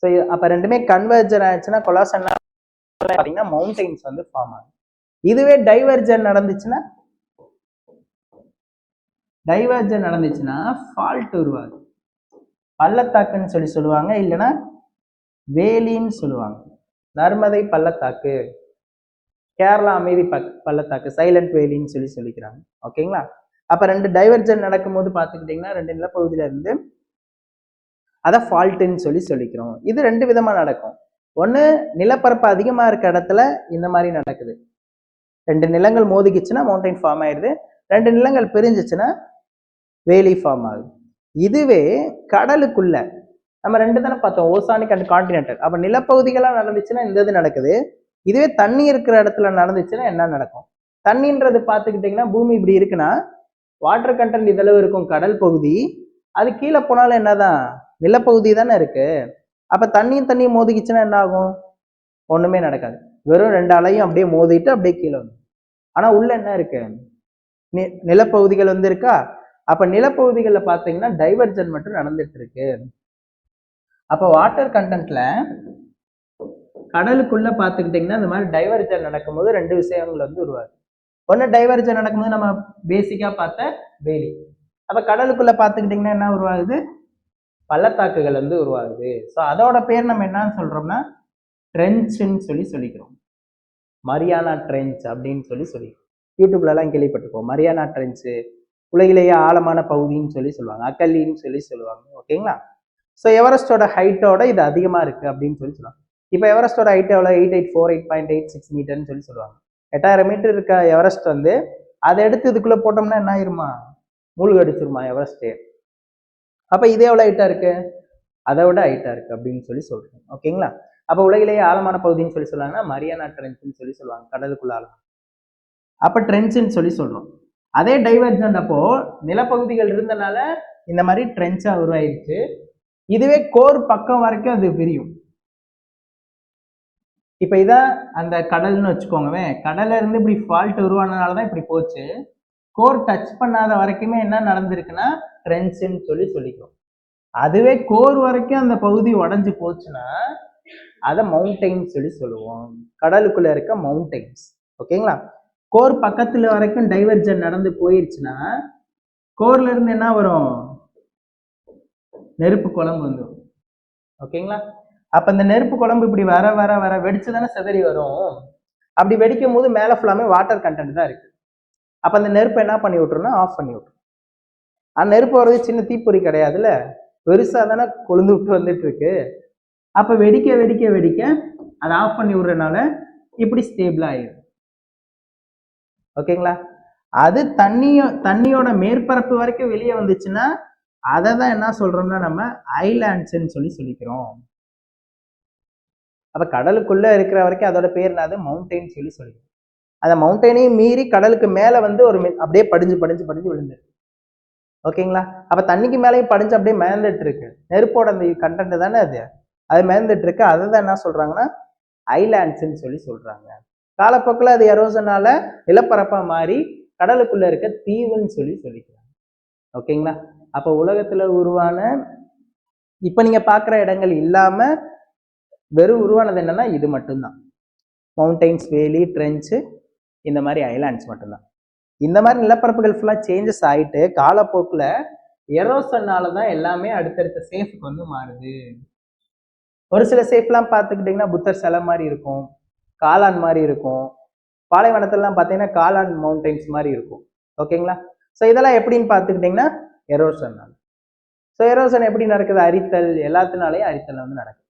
ஸோ அப்போ ரெண்டுமே கன்வர்ஜன் ஆச்சுன்னா கொலாசன் பார்த்தீங்கன்னா மவுண்டைன்ஸ் வந்து ஃபார்ம் ஆகும். இதுவே டைவர்ஜன் நடந்துச்சுன்னா ஃபால்ட் உருவாகும், பள்ளத்தாக்குன்னு சொல்லி சொல்லுவாங்க, இல்லைன்னா வேலின்னு சொல்லுவாங்க. நர்மதை பள்ளத்தாக்கு, கேரளா அமைதி பள்ளத்தாக்கு, சைலண்ட் வேலின்னு சொல்லி சொல்லிக்கிறாங்க. ஓகேங்களா? அப்ப 2 டைவர்ஜன் நடக்கும்போது பார்த்துக்கிட்டிங்கன்னா 2 நிலப்பகுதியில இருந்து அதை ஃபால்ட்டுன்னு சொல்லி சொல்லிக்கிறோம். இது 2 விதமா நடக்கும். ஒன்று நிலப்பரப்பு அதிகமா இருக்க இடத்துல இந்த மாதிரி நடக்குது, 2 நிலங்கள் மோதிக்குச்சுன்னா மவுண்டைன் ஃபார்ம் ஆயிடுது, 2 நிலங்கள் பிரிஞ்சிச்சுன்னா வேலி ஃபார்ம் ஆகுது. இதுவே கடலுக்குள்ள நம்ம 2 தானே பார்த்தோம், ஓசானிக் அண்ட் கான்டினென்டல். அப்ப நிலப்பகுதிகளாக நடந்துச்சுன்னா இந்த இது நடக்குது. இதுவே தண்ணி இருக்கிற இடத்துல நடந்துச்சுன்னா என்ன நடக்கும், தண்ணின்றது பார்த்துக்கிட்டிங்கன்னா பூமி இப்படி இருக்குன்னா வாட்டர் கண்டென்ட் இதளவு இருக்கும் கடல் பகுதி, அது கீழே போனாலும் என்னதான் நிலப்பகுதி தானே இருக்கு. அப்ப தண்ணி மோதிக்குச்சுன்னா என்ன ஆகும், ஒண்ணுமே நடக்காது, வெறும் 2 அலையும் அப்படியே மோதிட்டு அப்படியே கீழே வந்து. ஆனா உள்ள என்ன இருக்கு, நிலப்பகுதிகள் வந்து இருக்கா. அப்ப நிலப்பகுதிகளில் பார்த்தீங்கன்னா டைவர்ஜன் மட்டும் நடந்துட்டு இருக்கு. அப்போ வாட்டர் கண்டென்ட்ல கடலுக்குள்ள பார்த்துக்கிட்டிங்கன்னா இந்த மாதிரி டைவர்ஜன் நடக்கும்போது 2 விஷயங்கள் வந்து உருவாகுது. ஒன்று டைவர்ஜன் நடக்கும்போது நம்ம பேசிக்காக பார்த்த வேலி. அப்போ கடலுக்குள்ள பார்த்துக்கிட்டிங்கன்னா என்ன உருவாகுது, பள்ளத்தாக்குகள் வந்து உருவாகுது. ஸோ அதோட பேர் நம்ம என்னன்னு சொல்றோம்னா ட்ரென்ச்சுன்னு சொல்லிக்கிறோம், மரியானா ட்ரென்ச் அப்படின்னு சொல்லிக்கிறோம். யூடியூப்லலாம் கேள்விப்பட்டிருப்போம், மரியானா ட்ரென்ச்சு உலகிலேயே ஆழமான பகுதின்னு சொல்லுவாங்க, அக்கல்லின்னு சொல்லுவாங்க. ஓகேங்களா? ஸோ எவரெஸ்டோட ஹைட்டோட இது அதிகமாக இருக்கு அப்படின்னு சொல்லுவாங்க. இப்போ எவரெஸ்டோட ஹைட் எவ்வளோ, 884 8.86 மீட்டர்னு சொல்லுவாங்க. 8000 மீட்டர் இருக்க எவரெஸ்ட் வந்து அதை எடுத்து இதுக்குள்ள போட்டோம்னா என்ன ஆயிருமா, மூழ்கு அடிச்சிருமா எவரெஸ்டே. அப்ப இதே எவ்வளவு ஹைட்டா இருக்கு, அதை விட ஹைட்டா இருக்கு அப்படின்னு சொல்லி சொல்றோம். ஓகேங்களா. அப்ப உலகிலேயே ஆழமான பகுதின்னு சொல்லி சொல்லுவாங்கன்னா மரியானா ட்ரென்ச்னு சொல்லி சொல்லுவாங்க, கடலுக்குள்ள ஆழம். அப்ப ட்ரென்ச்னு சொல்லி சொல்றோம். அதே டைவர்ஜென்ட் அப்போ நிலப்பகுதிகள் இருந்தனால இந்த மாதிரி ட்ரென்ச்சா உருவாயிருச்சு. இதுவே கோர் பக்கம் வரைக்கும் அது விரியும். இப்ப இதான் அந்த கடல்னு வச்சுக்கோங்கவே, கடல்ல இருந்து இப்படி ஃபால்ட் உருவானதுனாலதான் இப்படி போச்சு. கோர் டச் பண்ணாத வரைக்குமே என்ன நடந்திருக்குன்னா ட்ரென்ச்னு சொல்லி சொல்லிக்கிறோம். அதுவே கோர் வரைக்கும் அந்த பகுதி உடஞ்சு போச்சுன்னா அதை மவுண்டைன்ஸ் சொல்லி சொல்லுவோம், கடலுக்குள்ள இருக்க மவுண்டைன்ஸ். ஓகேங்களா. கோர் பக்கத்துல வரைக்கும் டைவர்ஜன் நடந்து போயிருச்சுன்னா கோர்ல இருந்து என்ன வரும், நெருப்பு குழம்பு வந்துடும். ஓகேங்களா. அப்ப இந்த நெருப்பு குழம்பு இப்படி வர வர வர வெடிச்சுதானே சிதறி வரும். அப்படி வெடிக்கும் போது மேல ஃபுல்லாமே வாட்டர் கண்டென்ட் தான் இருக்கு. அப்ப அந்த நெருப்பை என்ன பண்ணி விட்டுருன்னா ஆஃப் பண்ணி விட்டுரும். அந்த நெருப்பு வர்றது சின்ன தீப்பொறி கிடையாதுல்ல, பெருசா தானே கொழுந்து விட்டு வந்துட்டு இருக்கு. அப்ப வெடிக்க வெடிக்க வெடிக்க அதை ஆஃப் பண்ணி விடுறதுனால இப்படி ஸ்டேபிளா ஆயிடும். ஓகேங்களா. அது தண்ணியோட மேற்பரப்பு வரைக்கும் வெளியே வந்துச்சுன்னா அதை தான் என்ன சொல்றோம்னா நம்ம ஐலாண்ட்ஸ்ன்னு சொல்லி சொல்லிக்கிறோம். அப்ப கடலுக்குள்ள இருக்கிற வரைக்கும் அதோட பேர் என்னது, மவுண்டைன் சொல்லி சொல்லிக்கிறோம். அந்த மவுண்டைனையும் மீறி கடலுக்கு மேல வந்து ஒரு அப்படியே படிஞ்சு படிஞ்சு படிஞ்சு விழுந்துருக்கு. ஓகேங்களா. அப்ப தண்ணிக்கு மேலேயும் படிஞ்சு அப்படியே மேந்துட்டு இருக்கு, நெருப்போட அந்த கண்டென்ட் தானே அது மேந்துட்டு இருக்கு. அதை தான் என்ன சொல்றாங்கன்னா ஐலாண்ட்ஸ்ன்னு சொல்லி சொல்றாங்க. காலப்போக்கில் அது எரோசனால நிலப்பரப்பா மாறி கடலுக்குள்ள இருக்க தீவுன்னு சொல்லி சொல்லிக்கிறாங்க. ஓகேங்களா. அப்ப உலகத்துல உருவான இப்ப நீங்க பாக்குற இடங்கள் இல்லாம வெறும் உருவானது என்னன்னா இது மட்டும்தான், மவுண்டைன்ஸ், வேலி, ட்ரென்ச், இந்த மாதிரி ஐலாண்ட்ஸ் மட்டும்தான். இந்த மாதிரி நிலப்பரப்புகள் ஃபுல்லா சேஞ்சஸ் ஆயிட்டு காலப்போக்குல எரோசனாலதான் எல்லாமே அடுத்தடுத்த சேஃப்க்கு வந்து மாறுது. ஒரு சில சேஃப்லாம் பார்த்துக்கிட்டிங்கன்னா புத்தர் சிலை மாதிரி இருக்கும், காளான் மாதிரி இருக்கும், பாலைவனத்திலாம் பார்த்தீங்கன்னா காளான் மவுண்டைன்ஸ் மாதிரி இருக்கும். ஓகேங்களா. ஸோ இதெல்லாம் எப்படின்னு பார்த்துக்கிட்டிங்கன்னா எரோசனால். ஸோ எரோசன் எப்படி நடக்குது, அரித்தல், எல்லாத்தினாலேயும் அரித்தல் வந்து நடக்கும்,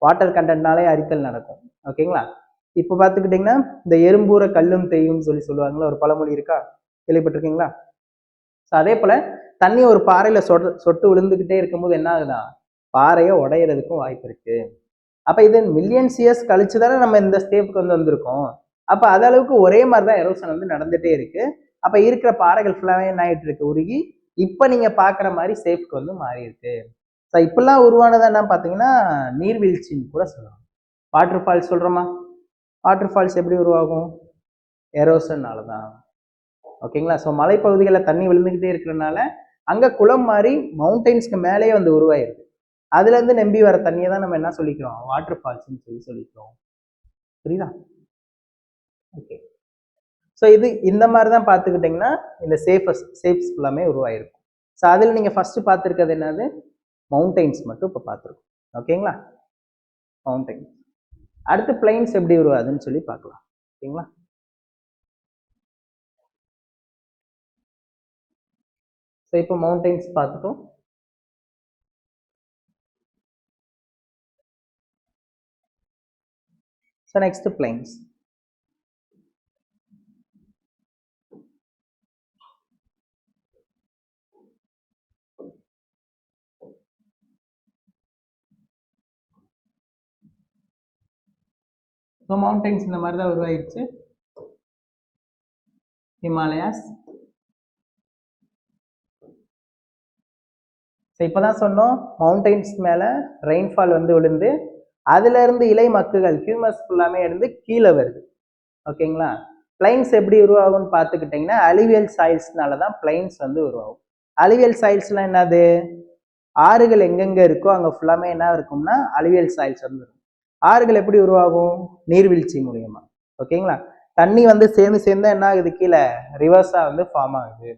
வாட்டர் கண்டென்ட்னாலே அரித்தல் நடக்கும். ஓகேங்களா. இப்போ பார்த்துக்கிட்டிங்கன்னா இந்த எறும்பூர கல்லும் தேயும் சொல்லி சொல்லுவாங்களா, ஒரு பழமொழி இருக்கா, கேள்விப்பட்டிருக்கீங்களா. ஸோ அதே போல தண்ணி ஒரு பாறையில சொட்டு விழுந்துக்கிட்டே இருக்கும்போது என்ன ஆகுதா, பாறையை உடையிறதுக்கும் வாய்ப்பு இருக்கு. அப்ப இது மில்லியன்ஸ் இயர்ஸ் கழிச்சு தானே நம்ம இந்த ஸ்டேப்புக்கு வந்து வந்திருக்கோம். அப்ப அது அளவுக்கு ஒரே மாதிரிதான் எரோசன் வந்து நடந்துட்டே இருக்கு. அப்ப இருக்கிற பாறைகள் ஃபுல்லாவே என்ன ஆயிட்டு இருக்கு, உருகி இப்ப நீங்க பாக்குற மாதிரி சேஃப்க்கு வந்து மாறி இருக்கு. ஸோ இப்பெல்லாம் உருவானது என்ன பாத்தீங்கன்னா நீர்வீழ்ச்சின்னு கூட சொல்லலாம். வாட்டர் ஃபால்ஸ் சொல்றோமா, வாட்டர் ஃபால்ஸ் எப்படி உருவாகும், எரோசன்னாலதான். ஓகேங்களா. ஸோ மலைப்பகுதிகளில் தண்ணி விழுந்துகிட்டே இருக்கிறதுனால அங்க குளம் மாதிரி மவுண்டைன்ஸ்க்கு மேலேயே வந்து உருவாயிருக்கு. அதுல இருந்து நம்பி வர தண்ணியை தான் நம்ம என்ன சொல்லிக்கிறோம், வாட்டர் ஃபால்ஸ்ன்னு சொல்லி சொல்லிக்கிறோம். புரியுதா. ஓகே. ஸோ இது இந்த மாதிரி தான் பார்த்துக்கிட்டிங்கன்னா இந்த சேஃப்ஸ் ஃபுல்லாமே உருவாயிருக்கும். ஸோ அதில் நீங்கள் ஃபர்ஸ்ட் பார்த்துருக்கிறது என்னது, மவுண்டைன்ஸ் மட்டும் இப்போ பார்த்துருக்கோம். ஓகேங்களா. மவுண்டைன்ஸ். அடுத்து பிளைன்ஸ் எப்படி உருவாதுன்னு சொல்லி பார்க்கலாம். ஓகேங்களா. ஸோ இப்போ மவுண்டைன்ஸ் பார்த்துட்டோம். So next plains. So mountains இந்த மாதிரி தான் உருவாயிருச்சு. ஹிமாலயாஸ். இப்பதான் சொன்னோம் மவுண்டைன்ஸ் மேல ரெயின்ஃபால் வந்து விழுந்து அதுல இருந்து இலை மக்குகள் ஹியூமஸ் ஃபுல்லாமே இருந்து கீழே வருது. ஓகேங்களா. பிளைன்ஸ் எப்படி உருவாகும்னு பார்த்துக்கிட்டிங்கன்னா அலிவியல் சாயில்ஸ்னால தான் பிளைன்ஸ் வந்து உருவாகும். அலிவியல் சாயில்ஸ்லாம் என்னது, ஆறுகள் எங்கெங்க இருக்கோ அங்கே ஃபுல்லாமே என்ன இருக்கும்னா அலிவியல் சாயில்ஸ் வந்து இருக்கும். ஆறுகள் எப்படி உருவாகும், நீர்வீழ்ச்சி மூலியமா. ஓகேங்களா. தண்ணி வந்து சேர்ந்து சேர்ந்து என்ன ஆகுது, கீழே ரிவர்ஸா வந்து ஃபார்ம் ஆகுது.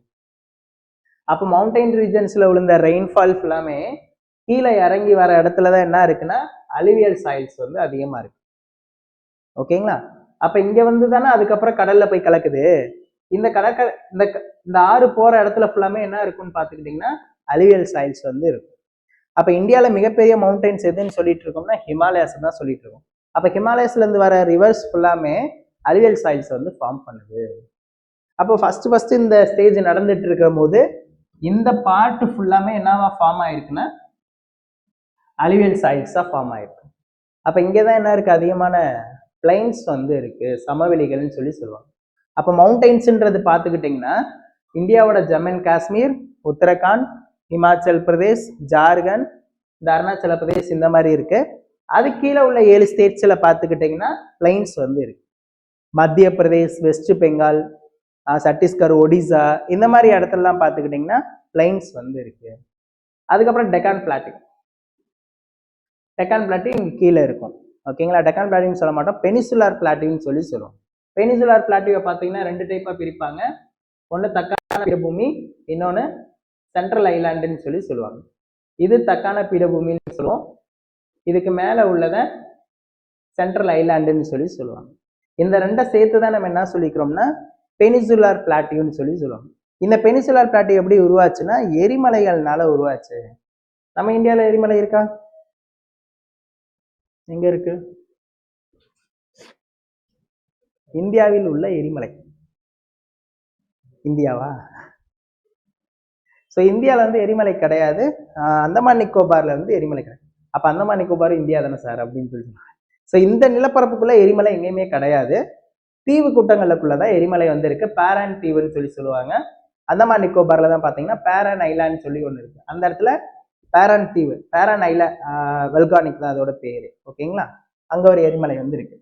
அப்போ மவுண்டைன் ரீஜன்ஸ்ல விழுந்த ரெயின்ஃபால் ஃபுல்லாமே கீழே இறங்கி வர இடத்துல தான் என்ன இருக்குன்னா அலிவியல் சாயில்ஸ் வந்து அதிகமா இருக்கு. ஓகேங்களா. அப்ப இங்க வந்து தானே அதுக்கப்புறம் கடல்ல போய் கலக்குது. இந்த இந்த ஆறு போற இடத்துல ஃபுல்லாமே என்ன இருக்குன்னு பாத்துக்கிட்டீங்கன்னா அலிவியல் சாயில்ஸ் வந்து இருக்கும். அப்ப இந்தியாவில மிகப்பெரிய மவுண்டைன்ஸ் எதுன்னு சொல்லிட்டு இருக்கோம்னா ஹிமாலயாஸ் தான் சொல்லிட்டு இருக்கோம். அப்ப ஹிமாலயஸ்ல இருந்து வர ரிவர்ஸ் ஃபுல்லாமே அலுவியல் சாயில்ஸ் வந்து ஃபார்ம் பண்ணுது. அப்போ ஃபர்ஸ்ட் இந்த ஸ்டேஜ் நடந்துட்டு இருக்கும் போது இந்த பார்ட் ஃபுல்லாமே என்னவா ஃபார்ம் ஆயிருக்குன்னா அலுவியல் சாயில்ஸா ஃபார்ம் ஆயிருக்கு. அப்ப இங்கதான் என்ன இருக்கு, அதிகமான பிளைன்ஸ் வந்து இருக்கு, சமவெளிகள்னு சொல்லுவாங்க. அப்ப மவுண்டைன்ஸ்ன்றது பார்த்துக்கிட்டிங்கன்னா இந்தியாவோட ஜம்மு அண்ட் காஷ்மீர், உத்தரகாண்ட், இமாச்சல் பிரதேஷ், ஜார்க்கண்ட், இந்த அருணாச்சல பிரதேஷ் இந்த மாதிரி இருக்கு. அது கீழே உள்ள 7 ஸ்டேட்ஸ்ல பார்த்துக்கிட்டிங்கன்னா பிளைன்ஸ் வந்து இருக்கு. மத்திய பிரதேஷ், வெஸ்ட் பெங்கால், சத்தீஸ்கர், ஒடிசா இந்த மாதிரி இடத்துலலாம் பார்த்துக்கிட்டிங்கன்னா பிளைன்ஸ் வந்து இருக்கு. அதுக்கப்புறம் டெக்கான் பிளாட்டூ இங்கே கீழே இருக்கும். ஓகேங்களா, டெக்கான் பிளாட்டூன்னு சொல்ல மாட்டோம், பெனிசுலார் பிளாட்டூன்னு சொல்லுவோம். பெனிசுலார் பிளாட்டூவை பார்த்தீங்கன்னா 2 டைப்பாக பிரிப்பாங்க. ஒன்று தக்கான பீடபூமி, இன்னொன்று சென்ட்ரல் ஐலாண்டுன்னு சொல்லுவாங்க. இது தக்கான பீடபூமின்னு சொல்லுவோம், இதுக்கு மேலே உள்ளதை சென்ட்ரல் ஐலாண்டுன்னு சொல்லுவாங்க. இந்த ரெண்டை சேர்த்து தான் நம்ம என்ன சொல்லிக்கிறோம்னா பெனிசுலார் பிளாட்டூன்னு சொல்லுவாங்க. இந்த பெனிசுலார் பிளாட்டூ எப்படி உருவாச்சுன்னா எரிமலைகள்னால உருவாச்சு. நம்ம இந்தியாவில் எரிமலை இருக்கா? எங்க இருக்கு? இந்தியாவில் உள்ள எரிமலை இந்தியாவா? ஸோ இந்தியாவில் வந்து எரிமலை கிடையாது. அந்தமான் நிக்கோபார்ல வந்து எரிமலை கிடையாது. அப்போ அந்தமான் நிக்கோபார் இந்தியா தானே சார் அப்படின்னு சொல்லுவாங்க. ஸோ இந்த நிலப்பரப்புக்குள்ள எரிமலை எங்கேயுமே கிடையாது. தீவு கூட்டங்களுக்குள்ளதான் எரிமலை வந்து இருக்கு. பேரான் தீவுன்னு சொல்லுவாங்க. அந்தமான் நிக்கோபார்ல தான் பார்த்தீங்கன்னா பேரான் ஐலாண்ட் சொல்லி ஒன்று இருக்கு. அந்த இடத்துல பேரான் தீவு, பேரான் ஐலாண்ட் வெல்கானிக் தான் அதோட பேரு. ஓகேங்களா, அங்க ஒரு எரிமலை வந்து இருக்கு.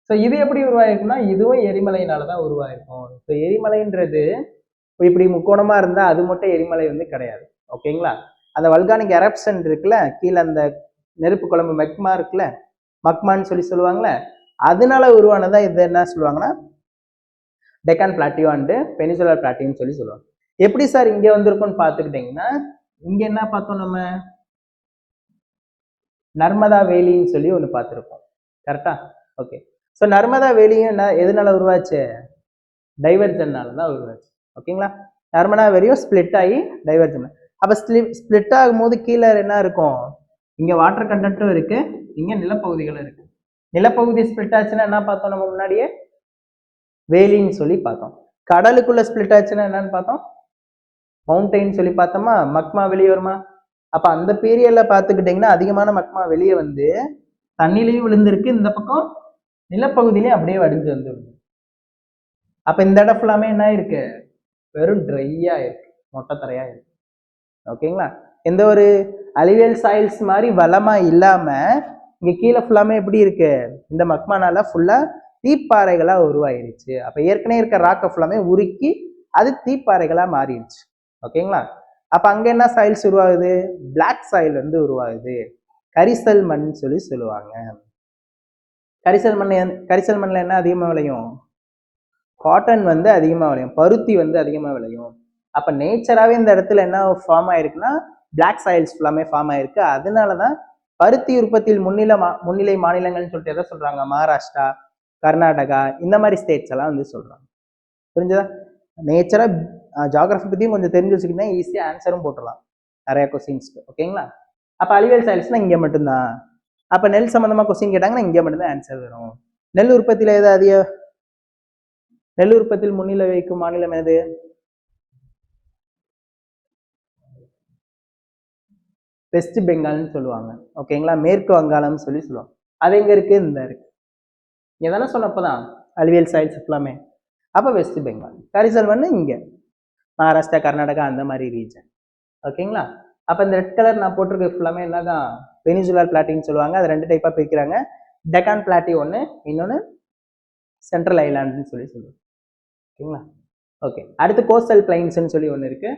ஸோ இது எப்படி உருவாயிருக்குன்னா இதுவும் எரிமலையினாலதான் உருவாயிருக்கும். ஸோ எரிமலைன்றது இப்படி முக்கோணமா இருந்தா அது மட்டும் எரிமலை வந்து கிடையாது. ஓகேங்களா, அந்த வல்கானிக் எரப்ஷன் இருக்குல்ல, கீழே அந்த நெருப்பு குழம்பு மெக்மா இருக்குல்ல, மக்மான்னு சொல்லுவாங்கல்ல, அதனால உருவானதா இது என்ன சொல்லுவாங்கன்னா டெக்கான் பிளாட்டூ அண்டு பெனிசுலார் பிளாட்டூன்னு சொல்லுவாங்க. எப்படி சார் இங்க வந்திருக்கும்னு பார்த்துக்கிட்டிங்கன்னா இங்க என்ன பார்த்தோம், நம்ம நர்மதா வேலின்னு சொல்லி ஒன்று பார்த்துருப்போம். கரெக்டா? ஓகே. ஸோ நர்மதா வேலியும் எதனால உருவாச்சு? டைவர்ஜன்னால தான் உருவாச்சு. ஓகேங்களா, நர்மதா வேலியும் ஸ்பிளிட் ஆகி டைவர்ஜன். அப்போ ஸ்பிளிட் ஆகும்போது கீழே என்ன இருக்கும், இங்கே வாட்டர் கண்டென்ட்டும் இருக்கு, இங்கே நிலப்பகுதிகளும் இருக்கு. நிலப்பகுதி ஸ்பிளிட் ஆச்சுன்னா என்ன பார்த்தோம் நம்ம முன்னாடியே? வேலின்னு சொல்லி பார்த்தோம். கடலுக்குள்ள ஸ்பிளிட் ஆச்சுன்னா என்னன்னு பார்த்தோம்? மவுண்டைன் சொல்லி பார்த்தோமா, மக்மா வெளியே வருமா? அப்ப அந்த பீரியட்ல பார்த்துக்கிட்டிங்கன்னா அதிகமான மக்மா வெளியே வந்து தண்ணிலையும் விழுந்திருக்கு, இந்த பக்கம் நிலப்பகுதியிலையும் அப்படியே வடிஞ்சு வந்து. அப்ப இந்த இடம் ஃபுல்லாமே என்ன இருக்கு, வெறும் ட்ரையா இருக்கு, மொட்டைத்தரையா இருக்கு. ஓகேங்களா, எந்த ஒரு அலுவியல் சாயில்ஸ் மாதிரி வளமா இல்லாம இங்க கீழே ஃபுல்லாமே எப்படி இருக்கு, இந்த மக்மானால ஃபுல்லா தீப்பாறைகளா உருவாயிருச்சு. அப்ப ஏற்கனவே இருக்க ராக்கை ஃபுல்லாமே உருக்கி அது தீப்பாறைகளா மாறிடுச்சு. ஓகேங்களா, அப்ப அங்க என்ன சாயில்ஸ் உருவாகுது, பிளாக் சாயில் வந்து உருவாகுது, கரிசல் மண் சொல்லுவாங்க. கரிசல் மண்ணில் என்ன அதிகமா விளையும், காட்டன் வந்து அதிகமா விளையும், பருத்தி வந்து அதிகமா விளையும். அப்ப நேச்சராகவே இந்த இடத்துல என்ன ஃபார்ம் ஆயிருக்குன்னா பிளாக் சாயில்ஸ் ஃபுல்லாமே ஃபார்ம் ஆயிருக்கு. அதனாலதான் பருத்தி உற்பத்தியில் முன்னிலை மாநிலங்கள்னு சொல்லிட்டு எதை சொல்றாங்க, மகாராஷ்டிரா, கர்நாடகா இந்த மாதிரி ஸ்டேட்ஸ் எல்லாம் வந்து சொல்றாங்க. புரிஞ்சதா? நேச்சரா ஜியாகிரபி பத்தியும் கொஞ்சம் தெரிஞ்சு வச்சுக்கிட்டா ஈஸியா ஆன்சரும் போட்டுடலாம் நிறைய கொஸ்டின்ஸ்க்கு. ஓகேங்களா, அப்ப அலுவியல் சாயில்ஸ்னா இங்க மட்டும்தான். அப்ப நெல் சம்பந்தமா கொஸ்டின் கேட்டாங்கன்னா இங்க மட்டும்தான் ஆன்சர் வரும். நெல் உற்பத்தியில ஏதாவது அதிக, நெல் உற்பத்தியில் முன்னிலை வைக்கும் மாநிலம் எது? வெஸ்ட் பெங்கால்னு சொல்லுவாங்க. ஓகேங்களா, மேற்கு வங்காளம்னு சொல்லுவாங்க. அது எங்க இருக்கு, இந்த இருக்கு. எதனா சொன்னப்பதான் அலுவியல் சாயில்ஸ் ஃபுல்லாமே. அப்ப வெஸ்ட் பெங்கால், கரிசல் மண் இங்க மகாராஷ்டிரா, கர்நாடகா அந்த மாதிரி ரீஜன். ஓகேங்களா, அப்ப இந்த ரெட் கலர் நான் போட்டிருக்க ஃபுல்லாமே என்னதான் பெனிசுலார் பிளாட்டூன்னு சொல்லுவாங்க. அது 2 டைப்பா பிரிக்கிறாங்க, டெக்கான் பிளாட்டூ ஒன்று, இன்னொன்று சென்ட்ரல் ஐலாண்டுன்னு சொல்லுவாங்க. ஓகேங்களா, ஓகே. அடுத்து கோஸ்டல் பிளைன்ஸ்ன்னு சொல்லி ஒன்று இருக்கு,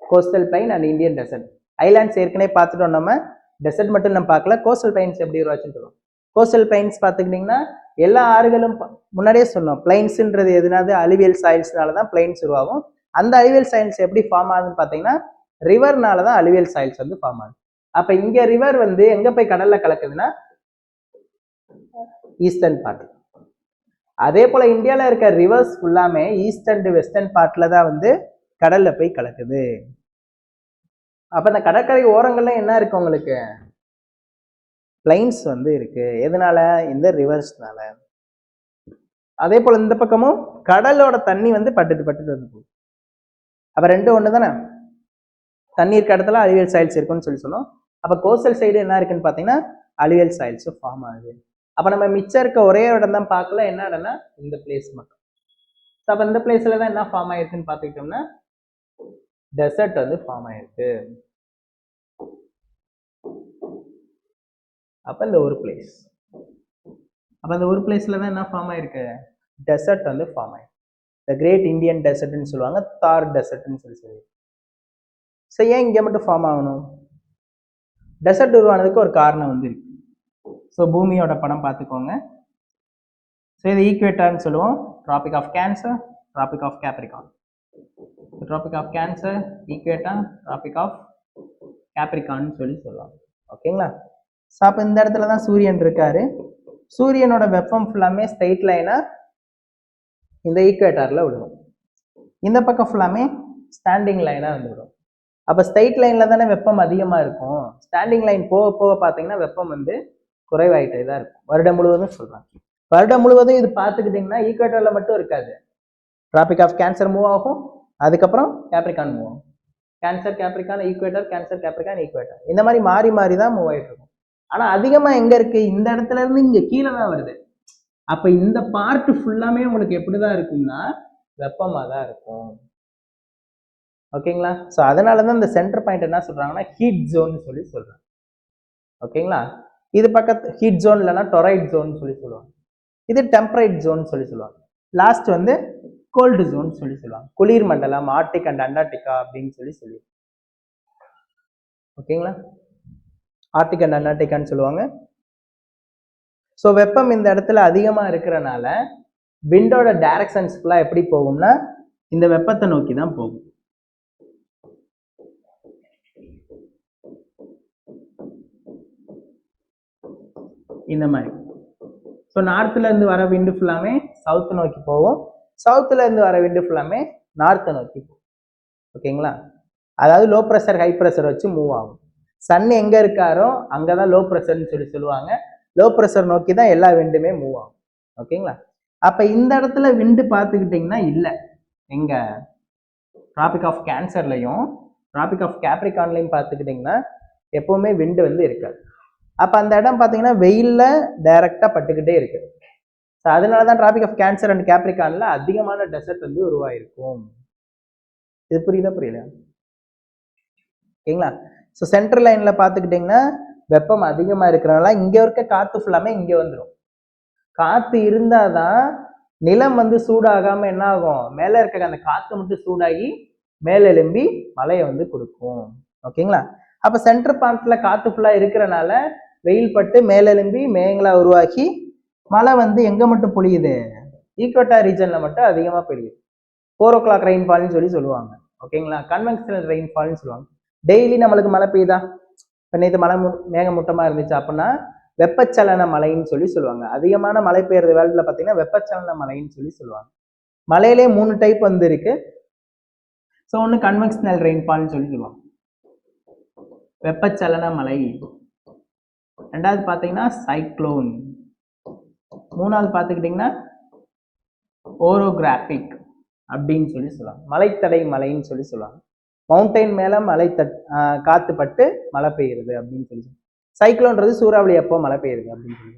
coastal plain and Indian desert. Islands ஏற்கனவே பார்த்துட்டோம் நம்ம, டெசர்ட் மட்டும் நம்ம பார்க்கல. கோஸ்டல் பிளைன்ஸ் எப்படி உருவாச்சுன்னு சொல்லுவோம். கோஸ்டல் பிளைன்ஸ் பார்த்துக்கிட்டிங்கன்னா எல்லா ஆறுகளும் முன்னாடியே சொன்னோம், பிளைன்ஸ்ன்றது எதுனாது அலுவியல் சாயில்ஸ்னால தான் பிளைன்ஸ் உருவாகும். அந்த அலுவியல் சாயில்ஸ் எப்படி ஃபார்ம் ஆகுதுன்னு பார்த்தீங்கன்னா ரிவர்னால தான் அலுவியல் சாயில்ஸ் வந்து ஃபார்ம் ஆகுது. அப்ப இங்க ரிவர் வந்து எங்க போய் கடல்ல கலக்குதுன்னா ஈஸ்டர்ன் பார்ட். அதே போல இந்தியாவில் இருக்க ரிவர்ஸ் ஃபுல்லாமே ஈஸ்ட் அண்ட் வெஸ்டர்ன் பார்ட்ல தான் வந்து கடல்ல போய் கலக்குது. அப்ப இந்த கடற்கரை ஓரங்கள்ல என்ன இருக்கு, உங்களுக்கு பிளைன்ஸ் வந்து இருக்கு. எதனால, இந்த ரிவர்ஸ்னால. அதே போல இந்த பக்கமும் கடலோட தண்ணி வந்து பட்டுட்டு வந்து போகுது. அப்ப ரெண்டும் ஒண்ணு தானே. தண்ணி இருக்க இடத்துல அலுவியல் சாயில்ஸ் இருக்குன்னு சொன்னோம். அப்ப கோஸ்டல் சைடு என்ன இருக்குன்னு பாத்தீங்கன்னா அலுவியல் சாயில்ஸ் ஃபார்ம் ஆகுது. அப்ப நம்ம மிச்சம் இருக்க ஒரே இடம் தான் பார்க்கல, என்ன இடம்னா இந்த பிளேஸ் மட்டும். அப்ப இந்த பிளேஸ்ல தான் என்ன ஃபார்ம் ஆயிருக்குன்னு பாத்துக்கிட்டோம்னா டெசர்ட் வந்து ஃபார்ம் ஆயிருக்கு. அப்ப இந்த ஒரு பிளேஸ், அப்ப இந்த ஒரு பிளேஸ்ல தான் என்ன ஃபார்ம் ஆயிருக்கு, டெசர்ட் வந்து ஃபார்ம் ஆயிருக்கு. த கிரேட் இந்தியன் டெசர்ட்னு சொல்லுவாங்க, தார் டெசர்ட்னு சொல்லி. ஸோ ஏன் இங்கே மட்டும் ஃபார்ம் ஆகணும்? டெசர்ட் உருவானதுக்கு ஒரு காரணம் வந்து இருக்கு. ஸோ பூமியோட படம் பார்த்துக்கோங்க. ஸோ இது ஈக்குவேட்டர்னு சொல்லுவோம். Tropic of cancer, tropic of capricorn. Tropic of cancer, equator, tropic of கேப்ரிகான்னு சொல்லுவாங்க. ஓகேங்களா? ஸோ அப்போ இந்த இடத்துல தான் சூரியன் இருக்காரு. சூரியனோட வெப்பம் ஃபுல்லாமே ஸ்ட்ரெயிட் லைனா இந்த ஈக்குவேட்டர்ல விடும். இந்த பக்கம் ஃபுல்லாமே ஸ்டாண்டிங் லைனா வந்து விடும். அப்போ ஸ்ட்ரெயிட் லைன்ல தானே வெப்பம் அதிகமாக இருக்கும். ஸ்டாண்டிங் லைன் போக போக பார்த்தீங்கன்னா வெப்பம் வந்து குறைவாயிட்டே தான் இருக்கும். வருடம் முழுவதும் சொல்றாங்க. வருடம் முழுவதும் இது பார்த்துக்கிட்டிங்கன்னா ஈக்குவேட்டர்ல மட்டும் இருக்காது. டிராபிக் ஆஃப் கேன்சர் மூவ் ஆகும், அதுக்கப்புறம் கேப்ரிகான் மூவ் ஆகும். Cancer Capricorn equator, cancer Capricorn equator, இந்த மாதிரி மாறி மாறி தான் மூவ் ஆகிட்டு இருக்கும். ஆனால் அதிகமாக எங்கே இருக்கு, இந்த இடத்துல இருந்து இங்கே கீழே தான் வருது. அப்போ இந்த பார்ட் ஃபுல்லாமே உங்களுக்கு எப்படி தான் இருக்கும்னா வெப்பமாக தான் இருக்கும். ஓகேங்களா? ஸோ அதனால தான் இந்த சென்டர் பாயிண்ட் என்ன சொல்றாங்கன்னா ஹீட் ஜோன் சொல்றாங்க. ஓகேங்களா? இது பக்கத்து ஹீட் ஜோன் இல்லைன்னா டொரைட் ஜோன் சொல்லுவாங்க. இது டெம்பரேட் ஜோன் சொல்லுவாங்க. லாஸ்ட் வந்து கோல்டு ஜோன் சொல்லுவாங்க. குளிர் மண்டலம், ஆர்டிக் அண்ட் அண்டார்டிகா அப்படின்னு சொல்லி. ஓகேங்களா? ஆர்டிக் அண்ட் அண்டார்டிகான்னு சொல்லுவாங்க. ஸோ வெப்பம் இந்த இடத்துல அதிகமாக இருக்கிறனால விண்டோட டைரக்ஷன்ஸ் ஃபுல்லாக எப்படி போகும்னா இந்த வெப்பத்தை நோக்கி தான் போகும். இந்த மாதிரி. ஸோ நார்த்ல இருந்து வர விண்டு ஃபுல்லாமே சவுத் நோக்கி போகும், சவுத்துல இருந்து வர விண்டு ஃபுல்லாமே நார்த்தை நோக்கி போகும். ஓகேங்களா? அதாவது லோ ப்ரெஷர் ஹை ப்ரெஷர் வச்சு மூவ் ஆகும். சன் எங்க இருக்காரோ அங்கதான் லோ ப்ரெஷர்னு சொல்லுவாங்க. லோ ப்ரெஷர் நோக்கி தான் எல்லா விண்டுமே மூவ் ஆகும். ஓகேங்களா? அப்ப இந்த இடத்துல விண்டு பார்த்துக்கிட்டிங்கன்னா இல்லை, எங்க டிராபிக் ஆஃப் கேன்சர்லையும் டிராபிக் ஆஃப் கேப்ரிகான்லையும் பார்த்துக்கிட்டிங்கன்னா எப்பவுமே விண்டு வந்து இருக்காது. அப்போ அந்த இடம் பார்த்தீங்கன்னா வெயிலில் டைரக்டாக பட்டுக்கிட்டே இருக்கு. ஸோ அதனால தான் டிராபிக் ஆஃப் கேன்சர் அண்ட் கேப்ரிகானில் அதிகமான டெசர்ட் வந்து உருவாயிருக்கும். இது புரியல? ஓகேங்களா? ஸோ சென்ட்ரல் லைனில் பார்த்துக்கிட்டிங்கன்னா வெப்பம் அதிகமாக இருக்கிறனால இங்கே இருக்க காற்று ஃபுல்லாமே இங்கே வந்துடும். காற்று இருந்தால் தான் நிலம் வந்து சூடாகாமல் என்ன ஆகும், மேலே இருக்க அந்த காற்று மட்டும் சூடாகி மேலே எழும்பி மழையை வந்து கொடுக்கும். ஓகேங்களா? அப்போ சென்டர் பாயிண்ட்ல காற்று ஃபுல்லாக இருக்கிறனால வெயில் பட்டு மேலெலும்பி மேகங்களா உருவாக்கி மழை வந்து எங்க மட்டும் பொழியுது, ஈக்குவட்டார் ரீஜன்ல மட்டும் அதிகமா பொழியுது. 4 o'clock ரெயின்ஃபால்னு சொல்லுவாங்க. ஓகேங்களா? கன்வென்ஷனல் ரெயின்ஃபால்னு சொல்லுவாங்க. டெய்லி நம்மளுக்கு மழை பெய்யுதா? இப்போ நேற்று மழை மேகமூட்டமா இருந்துச்சு அப்படின்னா வெப்பச்சலன மழைன்னு சொல்லுவாங்க. அதிகமான மழை பெய்யறது வேலையில பார்த்தீங்கன்னா வெப்பச்சலன மழைன்னு சொல்லுவாங்க. மழையிலே 3 டைப் வந்து இருக்கு. ஸோ ஒன்று கன்வென்ஷனல் ரெயின்ஃபால்னு சொல்லுவாங்க, வெப்பச்சலன மழை. ரெண்டாவது பார்த்தீங்கன்னா சைக்ளோன். மூணாவது பார்த்துக்கிட்டிங்கன்னா ஓரோகிராஃபிக் அப்படின்னு சொல்லுவாங்க, மலைத்தடை மலைன்னு சொல்லுவாங்க. மவுண்டைன் மேலே காத்து பட்டு மழை பெய்யுறது அப்படின்னு சொல்லி. சைக்ளோன்றது சூறாவளி அப்போ மழை பெய்யுறது அப்படின்னு சொல்லி.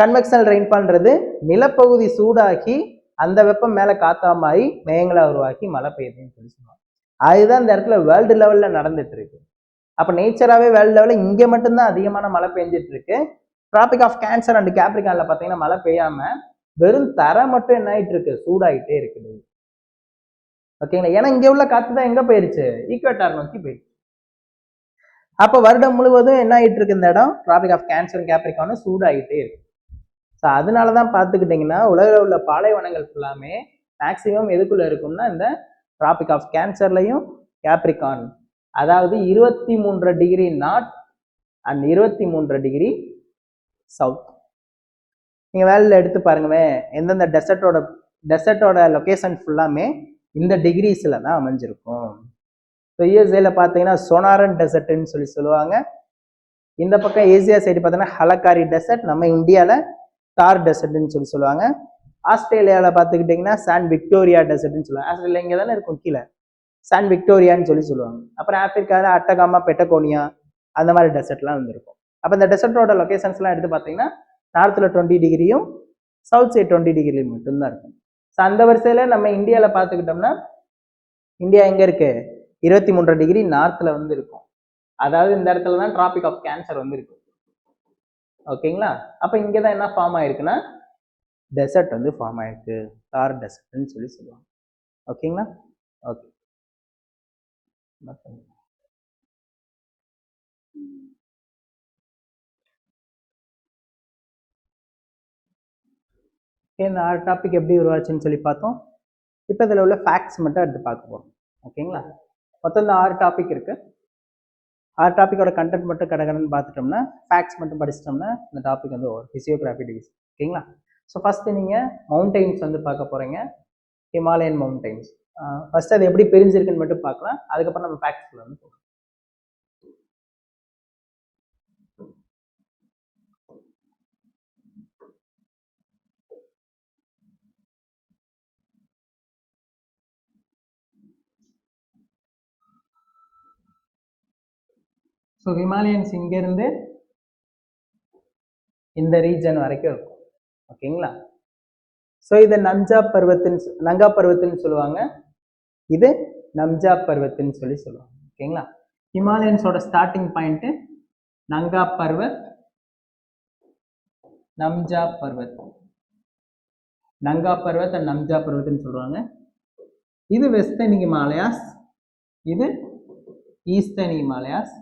கன்வெக்ஷனல் ரெயின்ஃபால்ன்றது நிலப்பகுதி சூடாக்கி அந்த வெப்பம் மேலே காத்தா மாதிரி மேகங்களா உருவாக்கி மழை பெய்யுதுன்னு சொல்லுவாங்க. அதுதான் இந்த இடத்துல வேர்ல்டு லெவலில் நடந்துட்டு இருக்கு. அப்போ நேச்சராகவே வேர்ல்டு லெவலில் இங்கே மட்டும்தான் அதிகமான மழை பெஞ்சிட்டு இருக்கு. டிராபிக் ஆஃப் கேன்சர் அண்ட் கேப்ரிகான்ல பார்த்தீங்கன்னா மழை பெய்யாம வெறும் தரை மட்டும் என்ன ஆயிட்டு இருக்கு, சூடாயிட்டே இருக்குது. ஓகேங்களா? ஏன்னா இங்கே உள்ள காற்று தான் எங்கே போயிருச்சு, ஈக்குவேட்டார் நோக்கி போயிடுச்சு. அப்போ வருடம் முழுவதும் என்ன ஆகிட்டு இருக்கு, இந்த இடம் டிராபிக் ஆஃப் கேன்சர் கேப்ரிகானும் சூடாகிட்டே இருக்கு. ஸோ அதனால தான் பார்த்துக்கிட்டிங்கன்னா உலகில் உள்ள பாலைவனங்கள் ஃபுல்லாமே மேக்சிமம் எதுக்குள்ள இருக்கும்னா இந்த டிராபிக் ஆஃப் கேன்சர்லையும் கேப்ரிகான், அதாவது 23 degree north and 23 degree south. நீங்கள் வேலையில் எடுத்து பாருங்கவே, எந்தெந்த டெசர்ட்டோட லொக்கேஷன் ஃபுல்லாமே இந்த டிகிரிஸில் தான் அமைஞ்சிருக்கும். ஸோ யூஎஸ்ஏல பார்த்தீங்கன்னா சொனாரன் டெசர்ட்னு சொல்லுவாங்க. இந்த பக்கம் ஏசியா சைடு பார்த்தீங்கன்னா ஹலக்காரி டெசர்ட், நம்ம இந்தியாவில் தார் டெசர்ட்னு சொல்லுவாங்க. ஆஸ்திரேலியாவில் பார்த்துக்கிட்டிங்கன்னா சான் விக்டோரியா டெசர்ட்னு சொல்லுவாங்க. ஆஸ்திரேலியா இங்கே தானே இருக்கும் கீழே, சான் விக்டோரியான்னு சொல்லி சொல்லுவாங்க. அப்புறம் ஆப்பிரிக்காவில் அட்டகாமா, பெட்டகோனியா அந்த மாதிரி டெசர்ட்லாம் வந்துருக்கும். அப்போ இந்த டெசர்ட்டோட லொக்கேஷன்ஸ்லாம் எடுத்து பார்த்தீங்கன்னா நார்த்தில் 20 டிகிரியும் சவுத் சைட் 20 டிகிரியும் மட்டும்தான் இருக்கும். ஸோ அந்த வரிசையில் நம்ம இந்தியாவில் பார்த்துக்கிட்டோம்னா இந்தியா எங்கே இருக்கு, 23 டிகிரி நார்த்தில் வந்து இருக்கும். அதாவது இந்த இடத்துல தான் டிராபிக் ஆஃப் கேன்சர் வந்து இருக்கு. ஓகேங்களா? அப்போ இங்கே தான் என்ன ஃபார்ம் ஆயிருக்குன்னா டெசர்ட் வந்து ஃபார்ம் ஆயிருக்கு, தார் டெசர்ட்னு சொல்லி சொல்லுவாங்க. ஓகேங்களா? ஓகே. இந்த 6 டாபிக் எப்படி உருவாச்சுன்னு சொல்லி பார்த்தோம். இப்போ இதில் உள்ள ஃபேக்ட்ஸ் மட்டும் எடுத்து பார்க்க போகிறோம். ஓகேங்களா? மொத்தம் இந்த 6 டாபிக் இருக்கு. 6 டாப்பிக்கோட கண்டென்ட் மட்டும் கடகடன்னு பார்த்துட்டோம்னா, ஃபேக்ட்ஸ் மட்டும் படிச்சிட்டோம்னா இந்த டாபிக் வந்து ஒரு ஃபிசியோகிராஃபி டிவிஷன். ஓகேங்களா? ஸோ ஃபஸ்ட்டு நீங்கள் மவுண்டெயின்ஸ் வந்து பார்க்க போகிறீங்க, ஹிமாலயன் மவுண்டெயின்ஸ். ஃபஸ்ட்டு அது எப்படி பிரிஞ்சிருக்குன்னு மட்டும் பார்க்கலாம், அதுக்கப்புறம் நம்ம ஃபேக்ட்ஸ்ல வந்து போகலாம். ஸோ ஹிமாலயன்ஸ் இங்கேருந்து இந்த ரீஜன் வரைக்கும் இருக்கும். ஓகேங்களா? ஸோ இதை நங்கா பர்வத்துன்னு சொல்லுவாங்க, இது நம்ஜா பர்வத்துன்னு சொல்லி சொல்லுவாங்க. ஓகேங்களா? ஹிமாலயன்ஸோட starting point Nanga Parbat, Namcha Barwa, Nanga Parbat and Namcha பர்வத்னு சொல்லுவாங்க. இது வெஸ்டர்ன் ஹிமாலயாஸ், இது ஈஸ்டர்ன் ஹிமாலயாஸ்.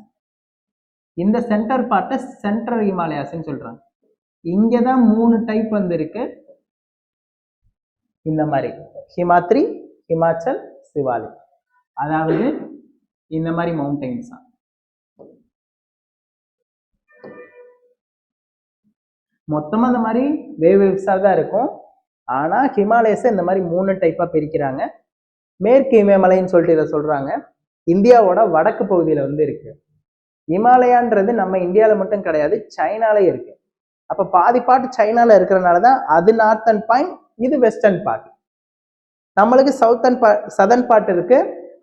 இந்த சென்டர் பார்ட்டை சென்ட்ரல் ஹிமாலயாஸ்ன்னு சொல்றாங்க. இங்கே தான் 3 டைப் வந்து இருக்கு. இந்த மாதிரி ஹிமாத்ரி, ஹிமாச்சல், சிவாலிக், அதாவது இந்த மாதிரி மவுண்டெயின்ஸ் தான். மொத்தமா இந்த மாதிரி வேவ்ஸா தான் இருக்கும். ஆனா ஹிமாலயஸை இந்த மாதிரி 3 டைப்பா பிரிக்கிறாங்க. மேற்கு இமயமலைன்னு சொல்லிட்டு இதை சொல்றாங்க. இந்தியாவோட வடக்கு பகுதியில வந்து இருக்கு. இமாலயான்றது நம்ம இந்தியாவில் மட்டும் கிடையாது, சைனாலே இருக்கு. அப்ப பாதி பாட்டு சைனால இருக்கிறதுனால தான் அது நார்த்தன் பாயிண்ட், இது வெஸ்டர்ன் பார்ட். நம்மளுக்கு சதர்ன் பார்ட் இருக்கு,